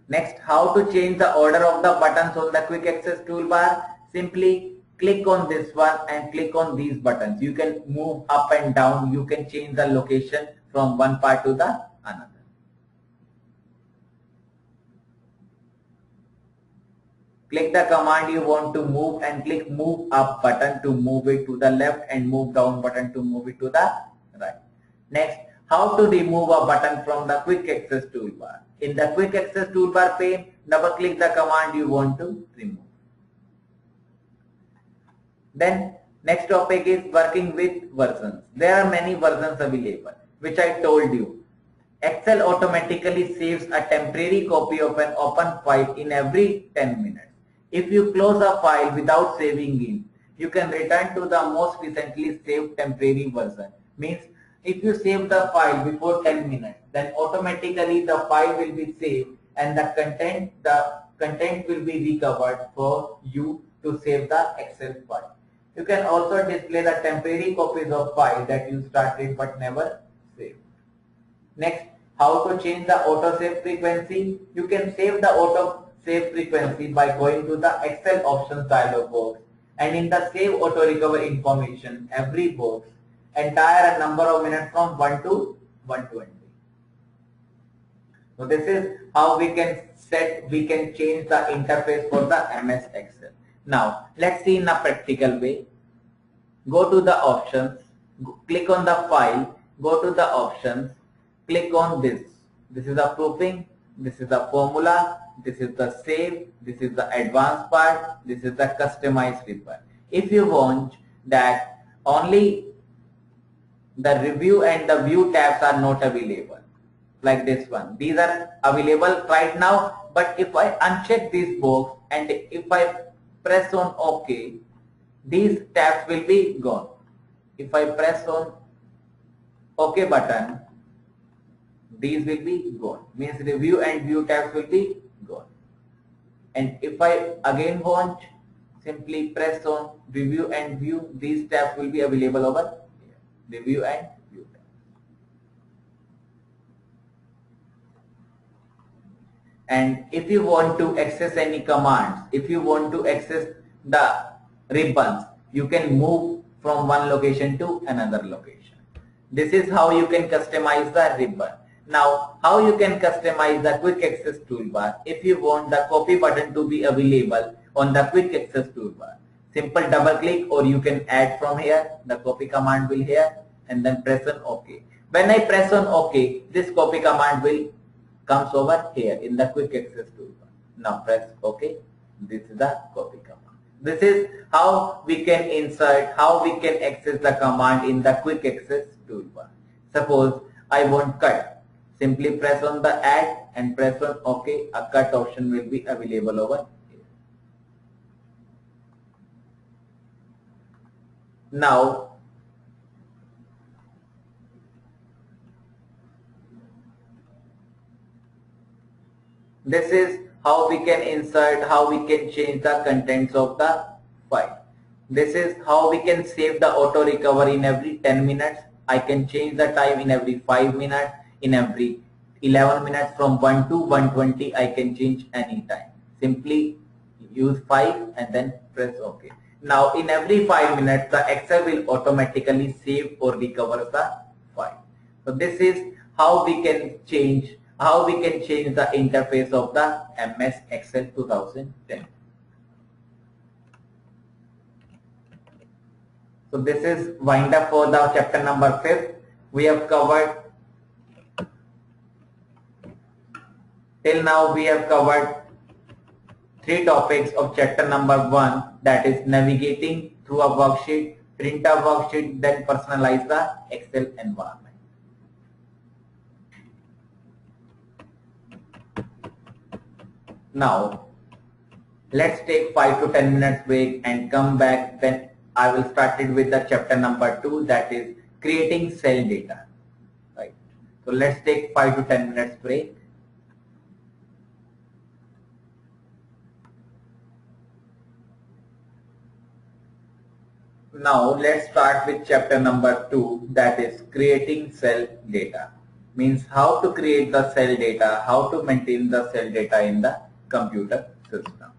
Next, how to change the order of the buttons on the quick access toolbar? Simply click on this one and click on these buttons. You can move up and down. You can change the location from one part to the another. Click the command you want to move and click move up button to move it to the left and move down button to move it to the right. Next, how to remove a button from the quick access toolbar? In the quick access toolbar pane, double click the command you want to remove. Then next topic is working with versions. There are many versions available, which I told you. Excel automatically saves a temporary copy of an open file in every 10 minutes. If you close a file without saving it, you can return to the most recently saved temporary version. Means if you save the file before 10 minutes, then automatically the file will be saved and the content will be recovered for you to save the Excel file. You can also display the temporary copies of file that you started but never saved. Next, how to change the autosave frequency? You can save the autosave frequency by going to the Excel options dialog box, and in the save auto recover information, every box, entire number of minutes from 1 to 120. So this is how we can change the interface for the MS Excel. Now let's see in a practical way. Go to the options, click on the file, go to the options, click on this. This is the proofing, this is the formula, this is the save, this is the advanced part, this is the customized ribbon. If you want that only the review and the view tabs are not available, like this one, these are available right now, but if I uncheck this box and if I press on OK, these tabs will be gone. If I press on OK button, these will be gone. Means review and view tabs will be gone. And if I again want, simply press on review and view. These tabs will be available over here. Review and view tab. And if you want to access any commands, if you want to access the ribbons, you can move from one location to another location. This is how you can customize the ribbon. Now, how you can customize the quick access toolbar? If you want the copy button to be available on the quick access toolbar, simple double click, or you can add from here. The copy command will here, and then press on OK. When I press on OK, this copy command will comes over here in the quick access toolbar. Now press OK. This is the copy command. This is how we can insert, how we can access the command in the quick access toolbar. Suppose I want cut. Simply press on the add and press on OK. A cut option will be available over here. Now, this is how we can insert, how we can change the contents of the file. This is how we can save the auto recovery in every 10 minutes. I can change the time in every 5 minutes, in every 11 minutes, from 1 to 120 I can change any time. Simply use 5 and then press OK. Now in every 5 minutes the Excel will automatically save or recover the file. So this is how we can change the interface of the MS Excel 2010. So this is wind up for the chapter number 5. We have covered, till now we have covered 3 topics of chapter number 1, that is navigating through a worksheet, print a worksheet, then personalize the Excel environment. Now, let's take 5 to 10 minutes break and come back. Then I will start it with the chapter number 2, that is creating cell data. Right. So let's take 5 to 10 minutes break. Now let's start with chapter number 2, that is creating cell data. Means how to create the cell data, how to maintain the cell data in the computer system.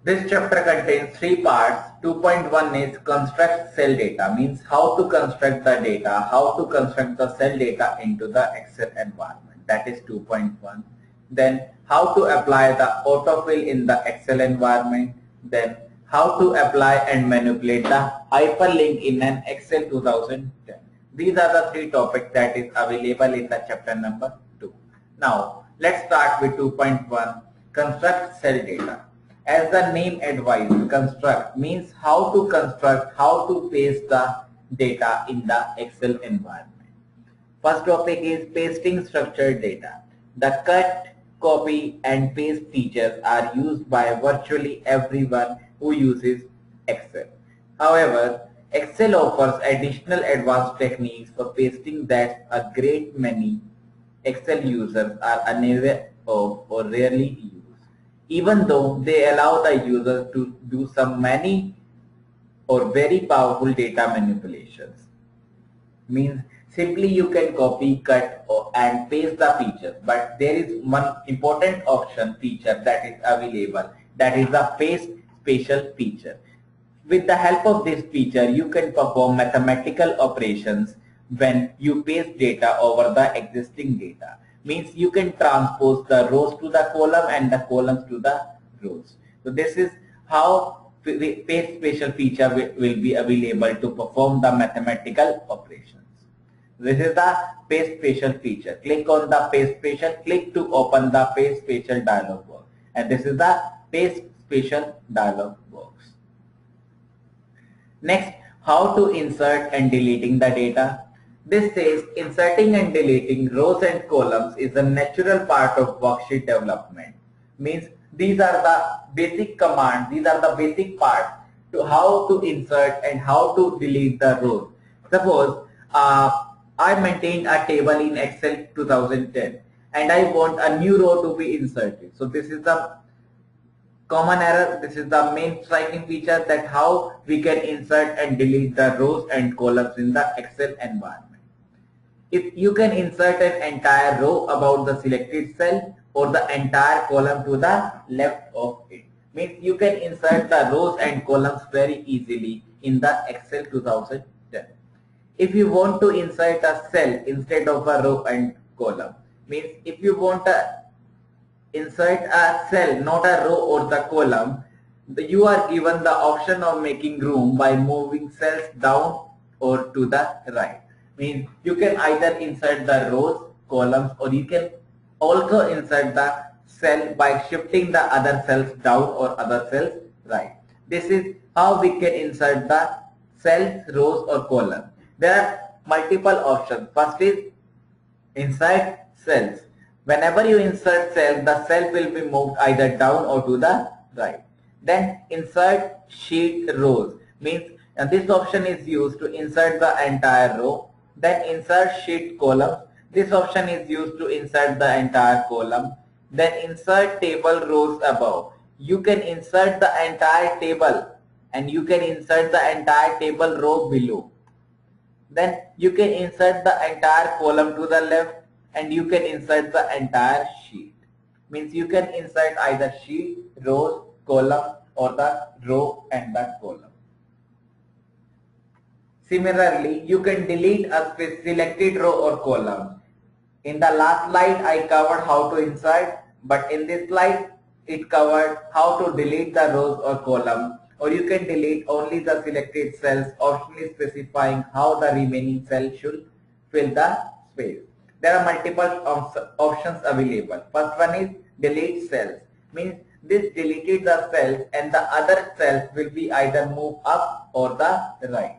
This chapter contains 3 parts. 2.1 is construct cell data, means how to construct the data, how to construct the cell data into the Excel environment. That is 2.1. Then how to apply the autofill in the Excel environment. Then how to apply and manipulate the hyperlink in an Excel 2010. These are the 3 topics that is available in the chapter number 2. Now let's start with 2.1, construct cell data. As the name advises, construct means how to construct, how to paste the data in the Excel environment. First topic is pasting structured data. The cut, copy and paste features are used by virtually everyone who uses Excel. However, Excel offers additional advanced techniques for pasting that a great many Excel users are unaware of or rarely use. Even though they allow the user to do some many or very powerful data manipulations. Means simply you can copy, cut and paste the features, but there is one important option feature that is available, that is the paste special feature. With the help of this feature, you can perform mathematical operations when you paste data over the existing data. Means you can transpose the rows to the column and the columns to the rows. So this is how the paste special feature will be available to perform the mathematical operations. This is the paste special feature. Click on the paste special, click to open the paste special dialog box, and this is the paste special dialog box. Next, how to insert and deleting the data. This says inserting and deleting rows and columns is a natural part of worksheet development. Means these are the basic commands, these are the basic parts to how to insert and how to delete the rows. Suppose I maintained a table in Excel 2010 and I want a new row to be inserted. So this is the common error. This is the main striking feature, that how we can insert and delete the rows and columns in the Excel environment. If you can insert an entire row about the selected cell or the entire column to the left of it. Means you can insert the rows and columns very easily in the Excel 2010. If you want to insert a cell instead of a row and column, means if you want to insert a cell, not a row or the column, you are given the option of making room by moving cells down or to the right. Means you can either insert the rows, columns, or you can also insert the cell by shifting the other cells down or other cells right. This is how we can insert the cells, rows, or columns. There are multiple options. First is insert cells. Whenever you insert cell, the cell will be moved either down or to the right. Then insert sheet rows. Means this option is used to insert the entire row. Then insert sheet columns. This option is used to insert the entire column. Then insert table rows above. You can insert the entire table and you can insert the entire table row below. Then you can insert the entire column to the left and you can insert the entire sheet. Means you can insert either sheet, rows, column, or the row and the column. Similarly, you can delete a selected row or column. In the last slide, I covered how to insert, but in this slide, it covered how to delete the rows or column, or you can delete only the selected cells, optionally specifying how the remaining cells should fill the space. There are multiple options available. First one is delete cells. Means this deleted the cells and the other cells will be either moved up or the right.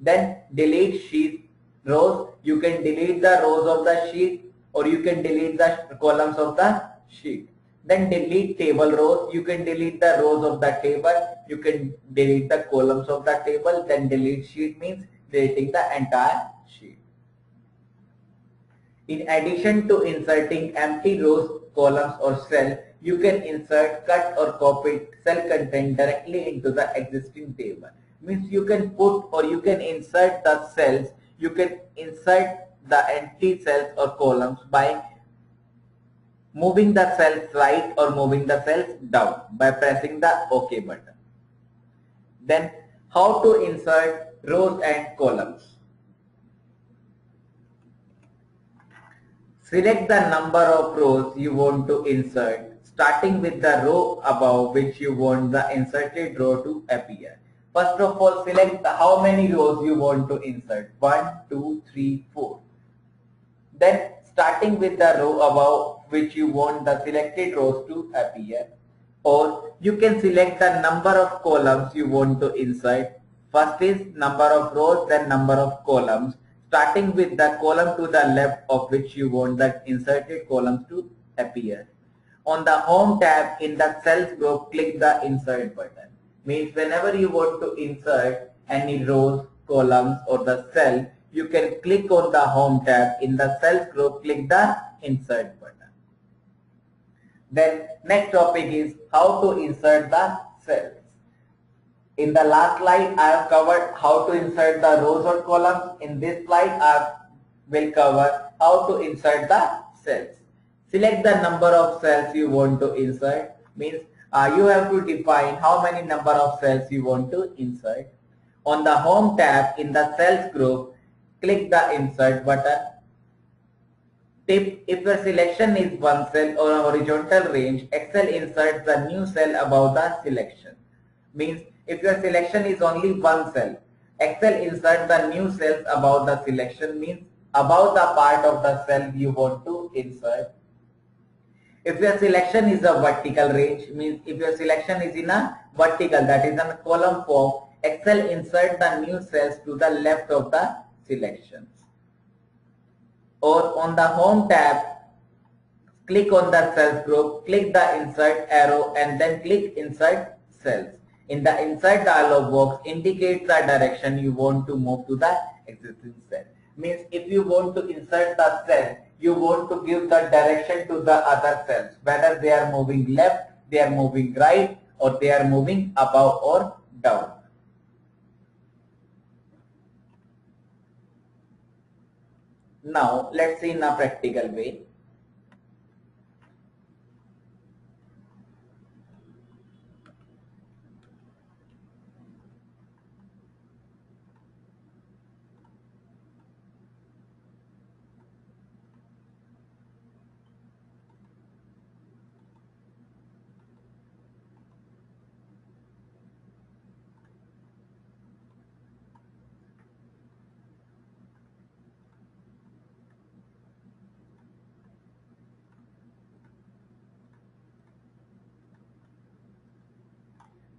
Then delete sheet rows. You can delete the rows of the sheet or you can delete the columns of the sheet. Then delete table rows. You can delete the rows of the table. You can delete the columns of the table. Then delete sheet means deleting the entire sheet. In addition to inserting empty rows, columns, or cell, you can insert, cut, or copy cell content directly into the existing table. Means you can put or you can insert the cells, you can insert the empty cells or columns by moving the cells right or moving the cells down by pressing the OK button. Then how to insert rows and columns. Select the number of rows you want to insert, starting with the row above which you want the inserted row to appear. First of all, select how many rows you want to insert. 1, 2, 3, 4. Then starting with the row above which you want the selected rows to appear. Or you can select the number of columns you want to insert. First is number of rows, then number of columns, starting with the column to the left of which you want the inserted columns to appear. On the Home tab in the Cells group, click the Insert button. Means whenever you want to insert any rows, columns, or the cell, you can click on the Home tab in the Cells group, click the Insert button. Then next topic is how to insert the cells. In the last slide, I have covered how to insert the rows or columns. In this slide, I will cover how to insert the cells. Select the number of cells you want to insert. Means you have to define how many number of cells you want to insert. On the Home tab in the Cells group, click the Insert button. Tip: if your selection is one cell or a horizontal range, Excel inserts the new cell above the selection. Means if your selection is only one cell, Excel inserts the new cells above the selection, means above the part of the cell you want to insert. If your selection is a vertical range, means if your selection is in a vertical, that is in a column form, Excel inserts the new cells to the left of the selections. Or on the home tab, click on the cells group, click the insert arrow and then click insert cells. In the insert dialog box, indicate the direction you want to move to the existing cell. Means if you want to insert the cell, you want to give the direction to the other cells, whether they are moving left, they are moving right, or they are moving above or down. Now let's see in a practical way.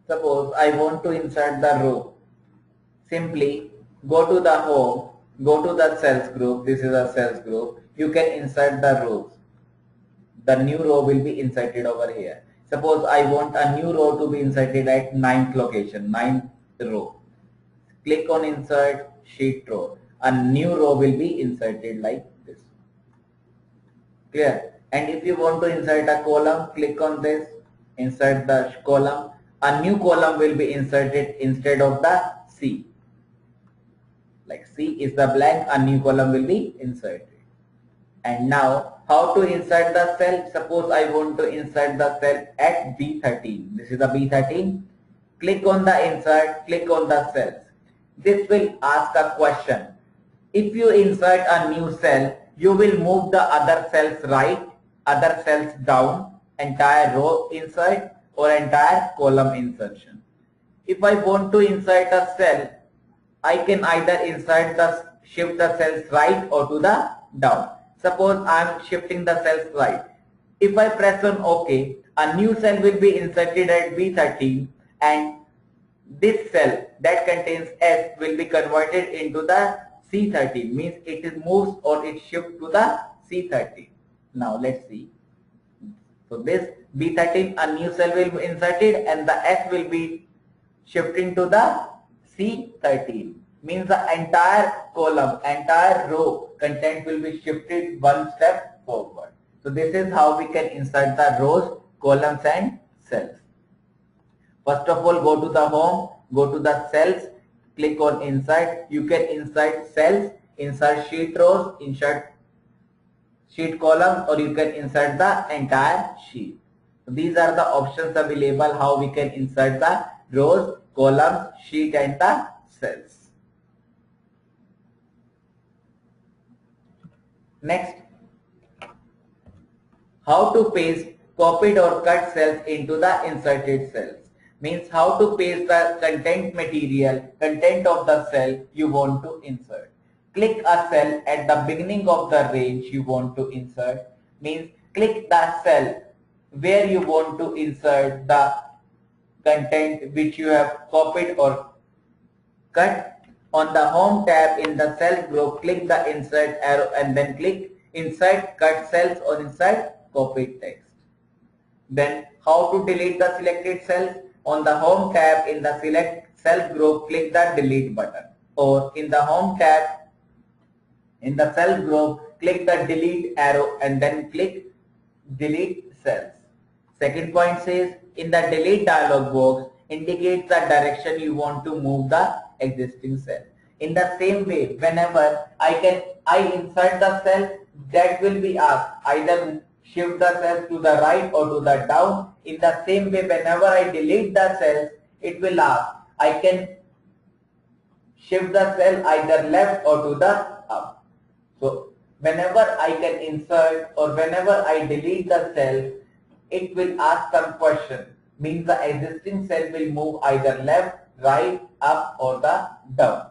Suppose I want to insert the row. Simply go to the home, go to the cells group. This is a cells group. You can insert the rows. The new row will be inserted over here. Suppose I want a new row to be inserted at 9th location, 9th row. Click on insert sheet row. A new row will be inserted like this. Clear? And if you want to insert a column, click on this, insert the column. A new column will be inserted instead of the C. Like C is the blank, a new column will be inserted. And now how to insert the cell? Suppose I want to insert the cell at B13. This is the B13. Click on the insert, click on the cells. This will ask a question. If you insert a new cell, you will move the other cells right, other cells down, entire row insert or entire column insertion. If I want to insert a cell, I can either shift the cells right or to the down. Suppose I am shifting the cells right. If I press on OK, a new cell will be inserted at B13 and this cell that contains S will be converted into the C13, means it moves or it shifts to the C13. Now let's see. So this B13, a new cell will be inserted and the S will be shifting to the C13. Means the entire column, entire row content will be shifted one step forward. So this is how we can insert the rows, columns and cells. First of all, go to the home, go to the cells, click on insert. You can insert cells, insert sheet rows, insert sheet columns, or you can insert the entire sheet. So these are the options available how we can insert the rows, columns, sheet and the cells. Next, how to paste copied or cut cells into the inserted cells. Means how to paste the content material, content of the cell you want to insert. Click a cell at the beginning of the range you want to insert. Means click the cell where you want to insert the content which you have copied or cut. On the home tab in the cells group, click the insert arrow and then click insert cut cells or insert copied text. Then how to delete the selected cells? On the home tab in the select cells group, click the delete button. Or in the home tab in the cells group, click the delete arrow and then click delete cells. Second point says in the delete dialog box, indicate the direction you want to move the existing cell. In the same way, whenever I insert the cell, that will be asked either shift the cells to the right or to the down. In the same way, whenever I delete the cells, it will ask I can shift the cell either left or to the up. So whenever I can insert or whenever I delete the cell, it will ask some question. Means the existing cell will move either left, right, up or the down.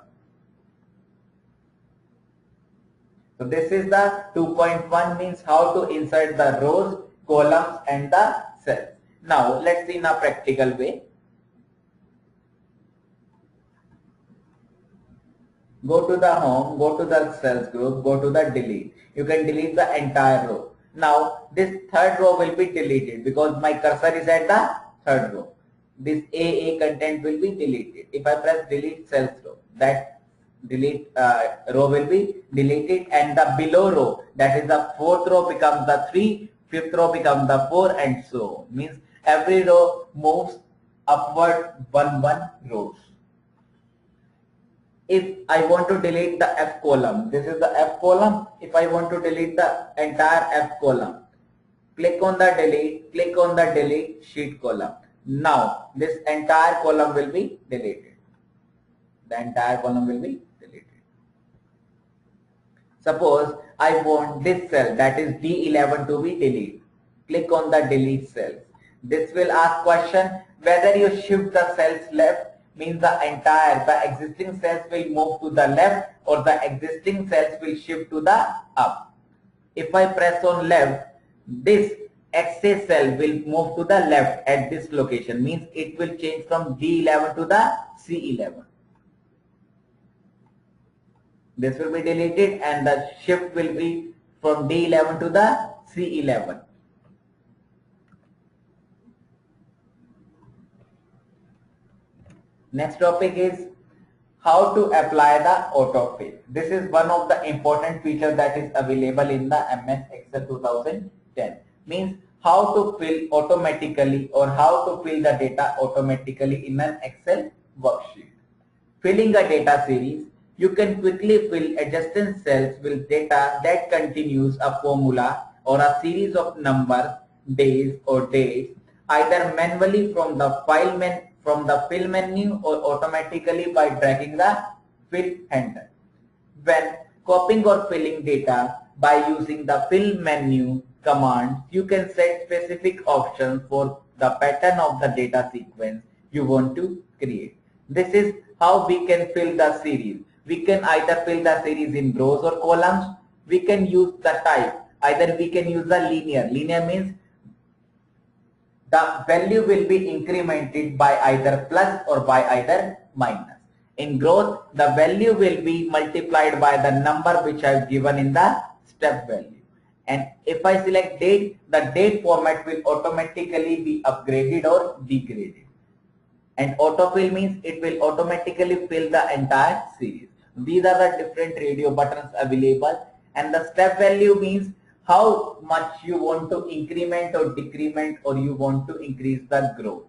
So this is the 2.1, means how to insert the rows, columns and the cells. Now let's see in a practical way. Go to the home, go to the cells group, go to the delete. You can delete the entire row. Now this third row will be deleted because my cursor is at the third row. This AA content will be deleted. If I press delete cells row, that delete row will be deleted, and the below row, that is the fourth row, becomes the 3, fifth row becomes the 4, and so on. Means every row moves upward one rows. If I want to delete the F column, this is the F column. If I want to delete the entire F column, click on the delete sheet column. Now this entire column will be deleted. The entire column will be deleted. Suppose I want this cell, that is D11, to be deleted. Click on the delete cells. This will ask question whether you shift the cells left, means the existing cells will move to the left, or the existing cells will shift to the up. If I press on left, this XA cell will move to the left at this location, means it will change from D11 to the C11. This will be deleted and the shift will be from D11 to the C11. Next topic is how to apply the autofill. This is one of the important features that is available in the MS Excel 2010. Means how to fill automatically, or how to fill the data automatically in an Excel worksheet. Filling a data series, you can quickly fill adjacent cells with data that continues a formula or a series of numbers, days or dates, either manually from the fill menu, or automatically by dragging the fill handle. When copying or filling data by using the fill menu command, you can set specific options for the pattern of the data sequence you want to create. This is how we can fill the series. We can either fill the series in rows or columns. We can use the type. Either we can use the linear. Linear means the value will be incremented by either plus or by either minus. In growth, the value will be multiplied by the number which I have given in the step value. And if I select date, the date format will automatically be upgraded or degraded. And autofill means it will automatically fill the entire series. These are the different radio buttons available. And the step value means how much you want to increment or decrement, or you want to increase the growth.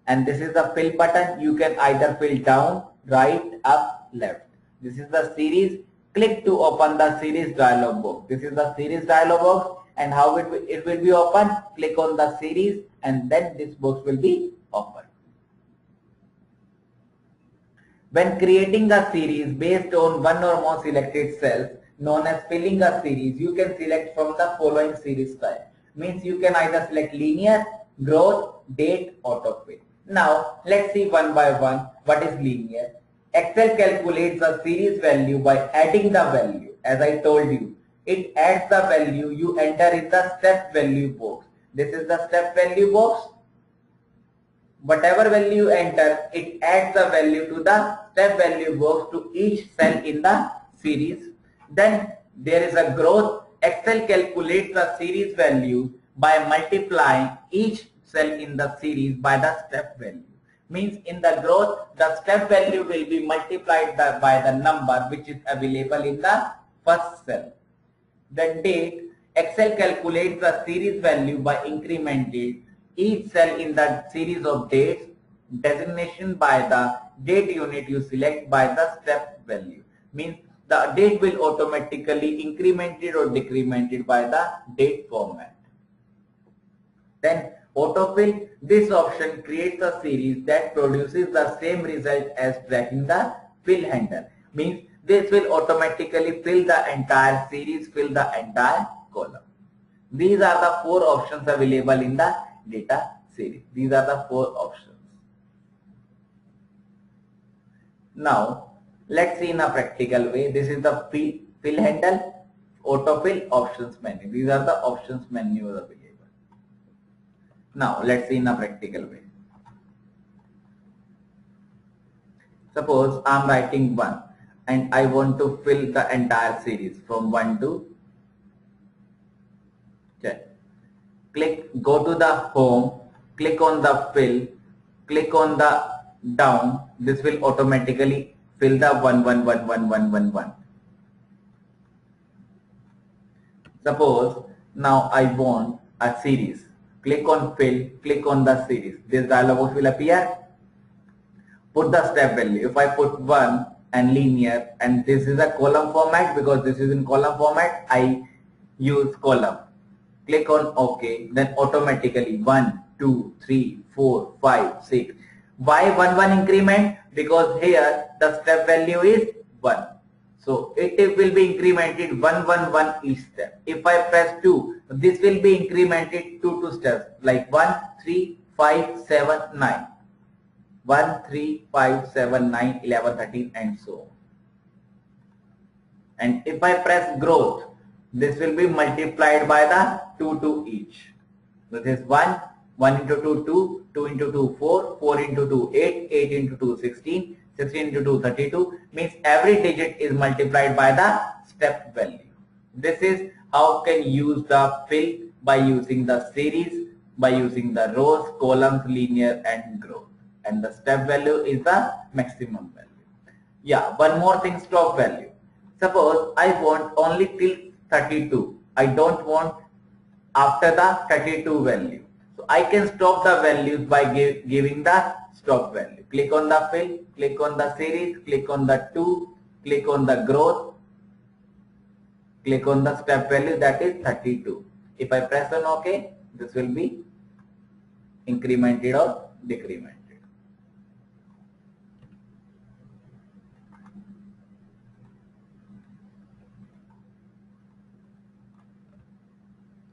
And this is the fill button. You can either fill down, right, up, left. This is the series. Click to open the series dialog box. This is the series dialog box, and how it will be open. Click on the series and then this box will be open. When creating a series based on one or more selected cells, known as filling a series, you can select from the following series type. Means you can either select linear, growth, date, autofill. Now let's see one by one what is linear. Excel calculates a series value by adding the value. As I told you, it adds the value you enter in the step value box. This is the step value box. Whatever value you enter, it adds the value to the step value box to each cell in the series. Then there is a growth. Excel calculates the series value by multiplying each cell in the series by the step value. Means in the growth, the step value will be multiplied by the number which is available in the first cell. Then date, Excel calculates the series value by incrementing each cell in the series of dates, designation by the date unit you select by the step value. Means the date will automatically incremented or decremented by the date format. Then autofill, this option creates a series that produces the same result as dragging the fill handle. Means this will automatically fill the entire series, fill the entire column. These are the 4 options available in the data series. These are the 4 options. Now let's see in a practical way. This is the fill handle, autofill, options menu. These are the options menu available. Now let's see in a practical way. Suppose I am writing 1. and I want to fill the entire series from 1 to 10. Go to the home, click on the fill, click on the down. This will automatically fill the 1 1 1 1 1 1 1. Suppose now I want a series. Click on fill, click on the series. This dialog box will appear. Put the step value. If I put 1 and linear, and this is a column format, because this is in column format, I use column. Click on OK, then automatically 1, 2, 3, 4, 5, 6. Why 1 1 increment? Because here the step value is 1. So it will be incremented 1 1 1 each step. If I press 2, this will be incremented 2 steps, like 1, 3, 5, 7, 9. 1, 3, 5, 7, 9, 11, 13 and so on. And if I press growth, this will be multiplied by the 2 to each. So this is 1, 1 into 2, 2, 2 into 2, 4, 4 into 2, 8, 8 into 2, 16, 16 into 2, 32, means every digit is multiplied by the step value. This is how can use the fill by using the series, by using the rows, columns, linear and growth. And the step value is the maximum value. Yeah, one more thing, stop value. Suppose I want only till 32. I don't want after the 32 value. So I can stop the values by giving the stop value. Click on the fill, click on the series, click on the 2, click on the growth, click on the step value, that is 32. If I press on OK, this will be incremented or decremented.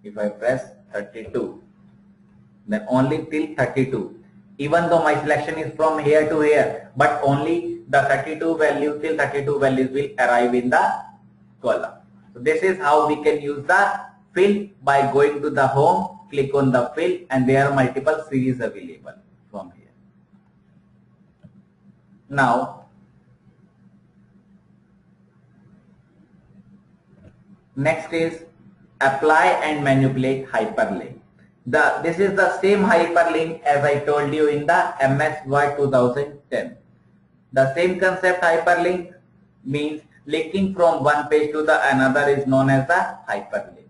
If I press 32, then only till 32. Even though my selection is from here to here, but only the 32 value till 32 values will arrive in the column. So this is how we can use the fill by going to the home, click on the fill, and there are multiple series available from here. Now, next is apply and manipulate hyperlink. This is the same hyperlink as I told you in the MS Word 2010. The same concept, hyperlink means linking from one page to the another is known as the hyperlink.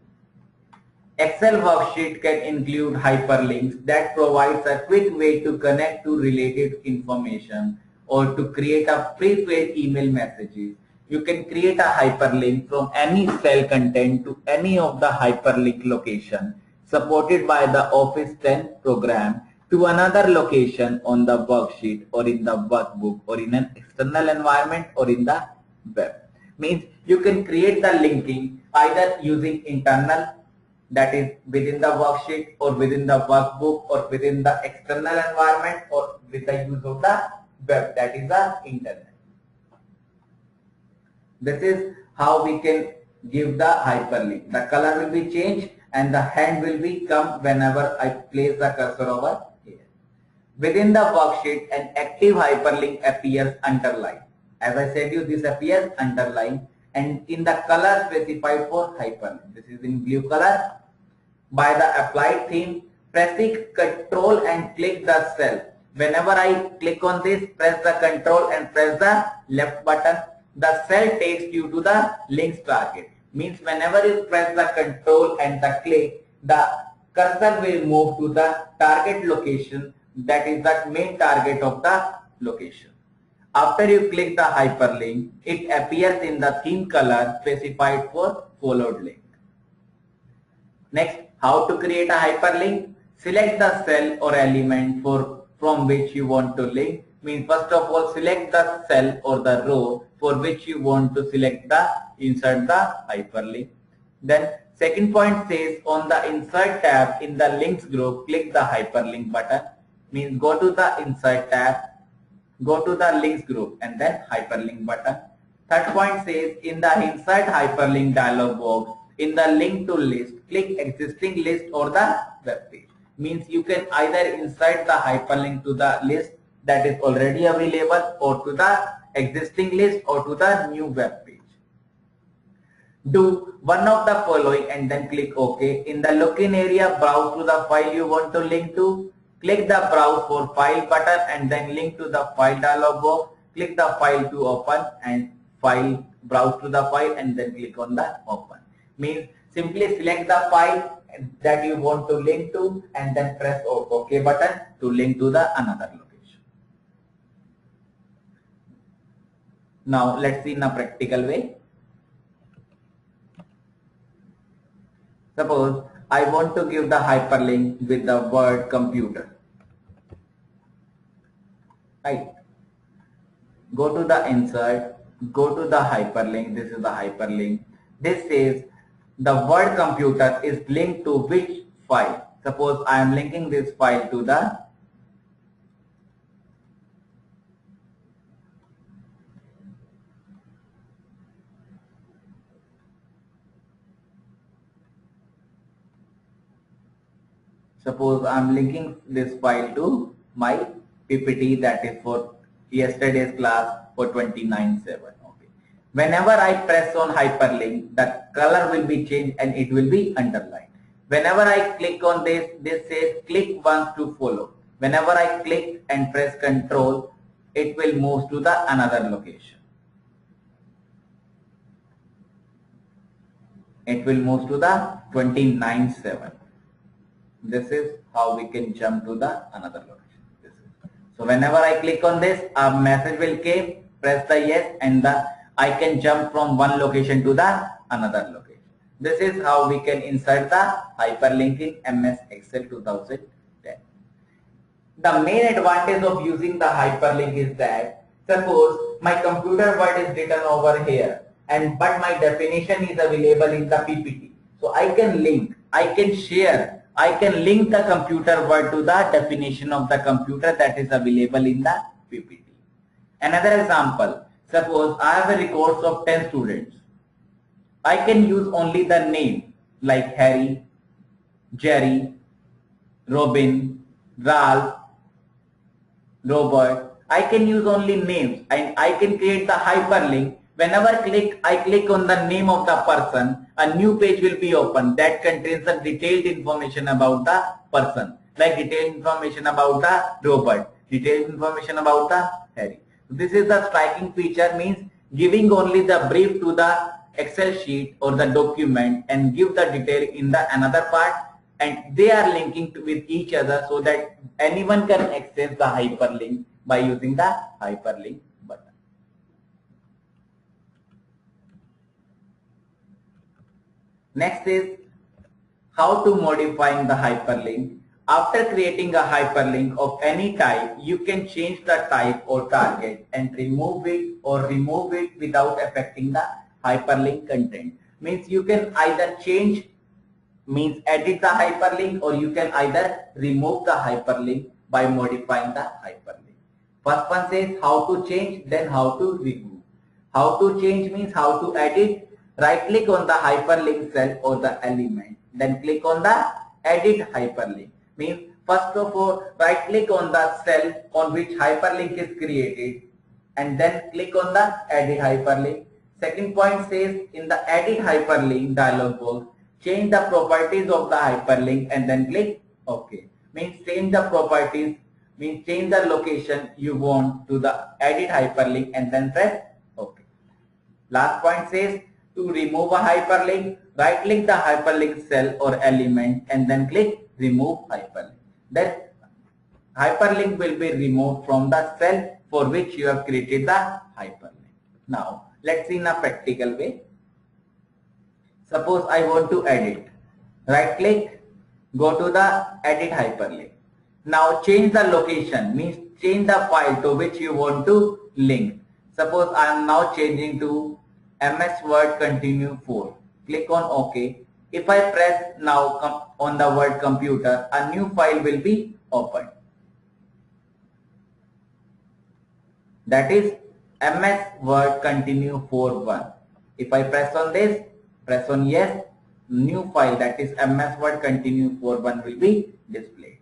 Excel worksheet can include hyperlinks that provides a quick way to connect to related information or to create a pre-filled email messages. You can create a hyperlink from any cell content to any of the hyperlink location supported by the Office 10 program to another location on the worksheet or in the workbook or in an external environment or in the web. Means you can create the linking either using internal, that is within the worksheet or within the workbook or within the external environment or with the use of the web, that is the internet. This is how we can give the hyperlink. The color will be changed and the hand will be come whenever I place the cursor over here. Within the worksheet, an active hyperlink appears underlined. As I said you, this appears underlined and in the color specified for hyperlink. This is in blue color. By the applied theme, pressing Control and click the cell. Whenever I click on this, press the Control and press the left button. The cell takes you to the links target. Means whenever you press the Control and the click, the cursor will move to the target location, that is the main target of the location. After you click the hyperlink, it appears in the theme color specified for followed link. Next, how to create a hyperlink? Select the cell or element from which you want to link. Means first of all, select the cell or the row for which you want to insert the hyperlink. Then second point says on the insert tab in the links group, click the hyperlink button. Means go to the insert tab, go to the links group and then hyperlink button. Third point says in the insert hyperlink dialog box, in the link to list, click existing list or the web page. Means you can either insert the hyperlink to the list that is already available or to the existing list or to the new web page. Do one of the following and then click OK. In the login area, browse to the file you want to link to. Click the browse for file button and then link to the file dialog box. Click the file to open and browse to the file and then click on the open. Means simply select the file that you want to link to and then press OK button to link to the another location. Now let's see in a practical way. Suppose I want to give the hyperlink with the word computer. Right. Go to the insert, go to the hyperlink. This is the hyperlink. This says the word computer is linked to which file. Suppose I am linking this file to the my PPT that is for yesterday's class for 29/7. Okay. Whenever I press on hyperlink, the color will be changed and it will be underlined. Whenever I click on this, this says click once to follow. Whenever I click and press Control, it will move to the another location. It will move to the 29/7. This is how we can jump to the another location. So whenever I click on this, a message will come, press the yes, and I can jump from one location to the another location. This is how we can insert the hyperlink in MS Excel 2010. The main advantage of using the hyperlink is that suppose my computer word is written over here but my definition is available in the PPT. So I can link, I can share, I can link the computer word to the definition of the computer that is available in the PPT. Another example, suppose I have a records of 10 students. I can use only the name like Harry, Jerry, Robin, Ralph, Robert. I can use only names and I can create the hyperlink. Whenever I click on the name of the person, a new page will be opened that contains the detailed information about the person, like detailed information about the Robert, detailed information about the Harry. This is the striking feature, means giving only the brief to the Excel sheet or the document and give the detail in the another part, and they are linking with each other so that anyone can access the hyperlink by using the hyperlink button. Next is how to modifying the hyperlink. After creating a hyperlink of any type, you can change the type or target and remove it without affecting the hyperlink content. Means you can either change, means edit the hyperlink, or you can either remove the hyperlink by modifying the hyperlink. First one says how to change, then how to remove. How to change means how to edit. Right click on the hyperlink cell or the element, then click on the edit hyperlink. Means first of all, right click on the cell on which hyperlink is created and then click on the edit hyperlink. Second point says in the edit hyperlink dialog box, change the properties of the hyperlink and then click OK. Means change the properties, means change the location you want to the edit hyperlink and then press OK. Last point says to remove a hyperlink, right click the hyperlink cell or element and then click remove hyperlink. That hyperlink will be removed from the cell for which you have created the hyperlink. Now let's see in a practical way. Suppose I want to edit. Right click, go to the edit hyperlink. Now change the location, means change the file to which you want to link. Suppose I am now changing to MS Word Continue 4. Click on OK. If I press now on the word computer, a new file will be opened. That is MS Word Continue 4.1. If I press on this, press on yes, new file that is MS Word Continue 4.1 will be displayed.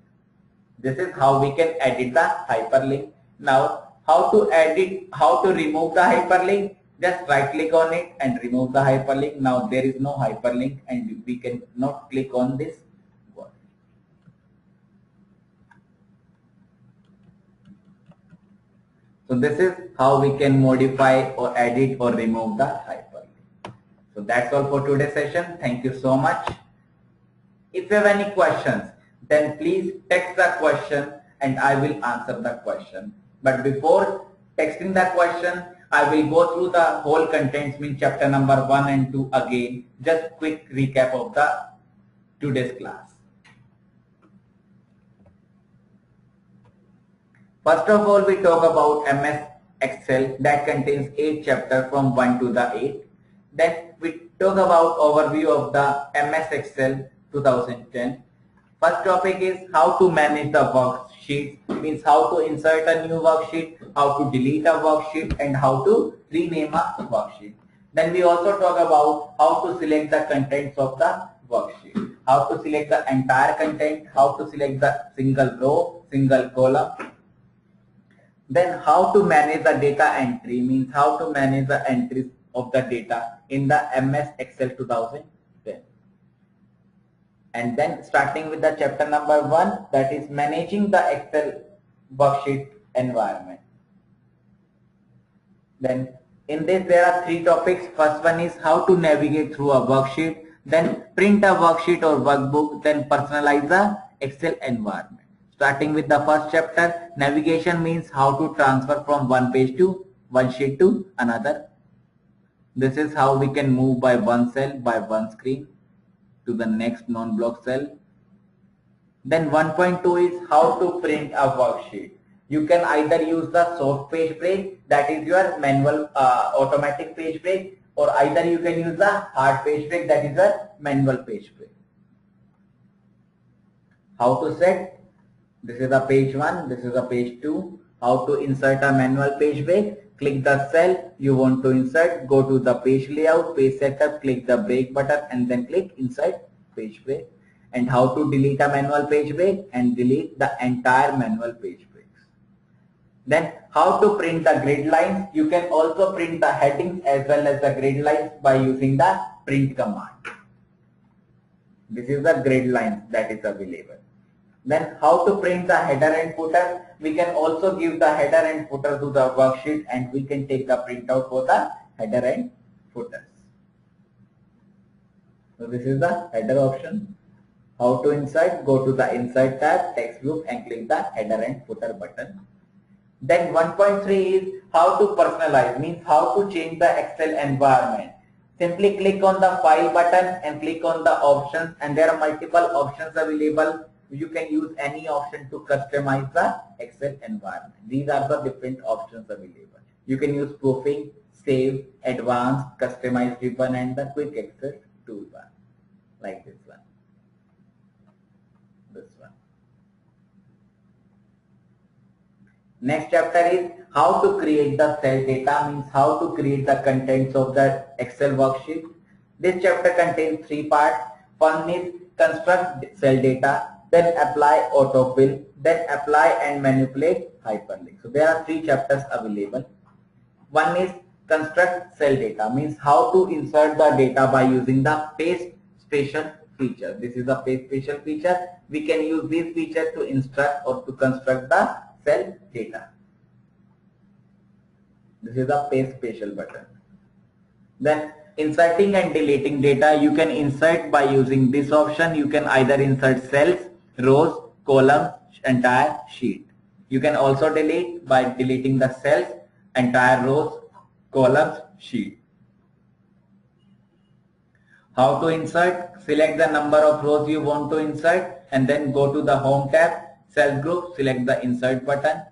This is how we can edit the hyperlink. Now how to edit, how to remove the hyperlink. Just right click on it and remove the hyperlink. Now there is no hyperlink and we can not click on this one. So this is how we can modify or edit or remove the hyperlink. So that's all for today's session. Thank you so much. If you have any questions, then please text the question and I will answer the question. But before texting the question, I will go through the whole contents, means chapter number 1 and 2 again. Just quick recap of the today's class. First of all, we talk about MS Excel that contains 8 chapters from 1 to the 8. Then we talk about overview of the MS Excel 2010. First topic is how to manage the worksheets, means how to insert a new worksheet, how to delete a worksheet, and how to rename a worksheet. Then we also talk about how to select the contents of the worksheet, how to select the entire content, how to select the single row, single column. Then how to manage the data entry, means how to manage the entries of the data in the MS Excel 2010. And then starting with the chapter number 1, that is managing the Excel worksheet environment. Then in this there are 3 topics. First one is how to navigate through a worksheet, then print a worksheet or workbook, then personalize the Excel environment. Starting with the first chapter, navigation means how to transfer from one page to one sheet to another. This is how we can move by one cell, by one screen to the next non-block cell. Then 1.2 is how to print a worksheet. You can either use the soft page break, that is your manual automatic page break, or either you can use the hard page break, that is your manual page break. How to set? This is a page 1, this is a page 2. How to insert a manual page break? Click the cell you want to insert, go to the page layout, page setup, click the break button and then click insert page break. And how to delete a manual page break and delete the entire manual page breaks. Then how to print the grid lines? You can also print the headings as well as the grid lines by using the print command. This is the grid lines that is available. Then how to print the header and footer? We can also give the header and footer to the worksheet and we can take the printout for the header and footers. So this is the header option. How to insert? Go to the insert tab, text group and click the header and footer button. Then 1.3 is how to personalize, means how to change the Excel environment. Simply click on the file button and click on the options, and there are multiple options available. You can use any option to customize the Excel environment. These are the different options available. You can use proofing, save, advanced, customize ribbon and the quick access toolbar, like this one. This one. Next chapter is how to create the cell data, means how to create the contents of the Excel worksheet. This chapter contains 3 parts. One is construct cell data, then apply autofill, then apply and manipulate hyperlink. So there are 3 chapters available. One is construct cell data, means how to insert the data by using the paste special feature. This is the paste special feature. We can use this feature to instruct or to construct the cell data. This is the paste special button. Then inserting and deleting data, you can insert by using this option. You can either insert cells, rows, columns, entire sheet. You can also delete by deleting the cells, entire rows, columns, sheet. How to insert? Select the number of rows you want to insert and then go to the home tab, cell group, select the insert button.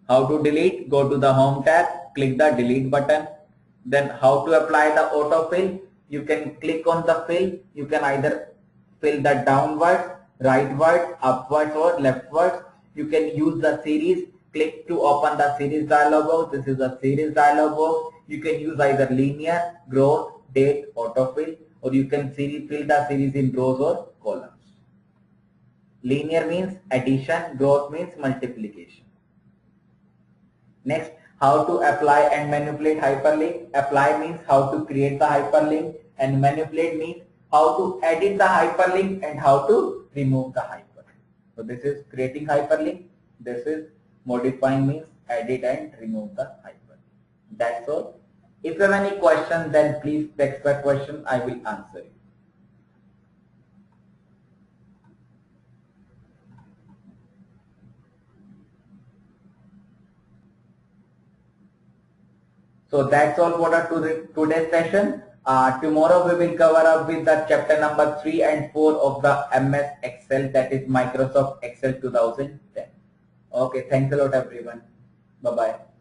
How to delete? Go to the home tab, click the delete button. Then how to apply the autofill? You can click on the fill. You can either fill the downwards, rightwards, upwards or leftwards. You can use the series. Click to open the series dialog box. This is the series dialog box. You can use either linear, growth, date, autofill, or you can fill the series in rows or columns. Linear means addition, growth means multiplication. Next, how to apply and manipulate hyperlink. Apply means how to create the hyperlink, and manipulate means how to edit the hyperlink and how to remove the hyperlink. So this is creating hyperlink. This is modifying means edit and remove the hyperlink. That's all. If you have any question, then please text the question. I will answer it. So that's all for our today's session. Tomorrow we will cover up with the chapter number 3 and 4 of the MS Excel, that is Microsoft Excel 2010. Okay, thanks a lot everyone. Bye bye.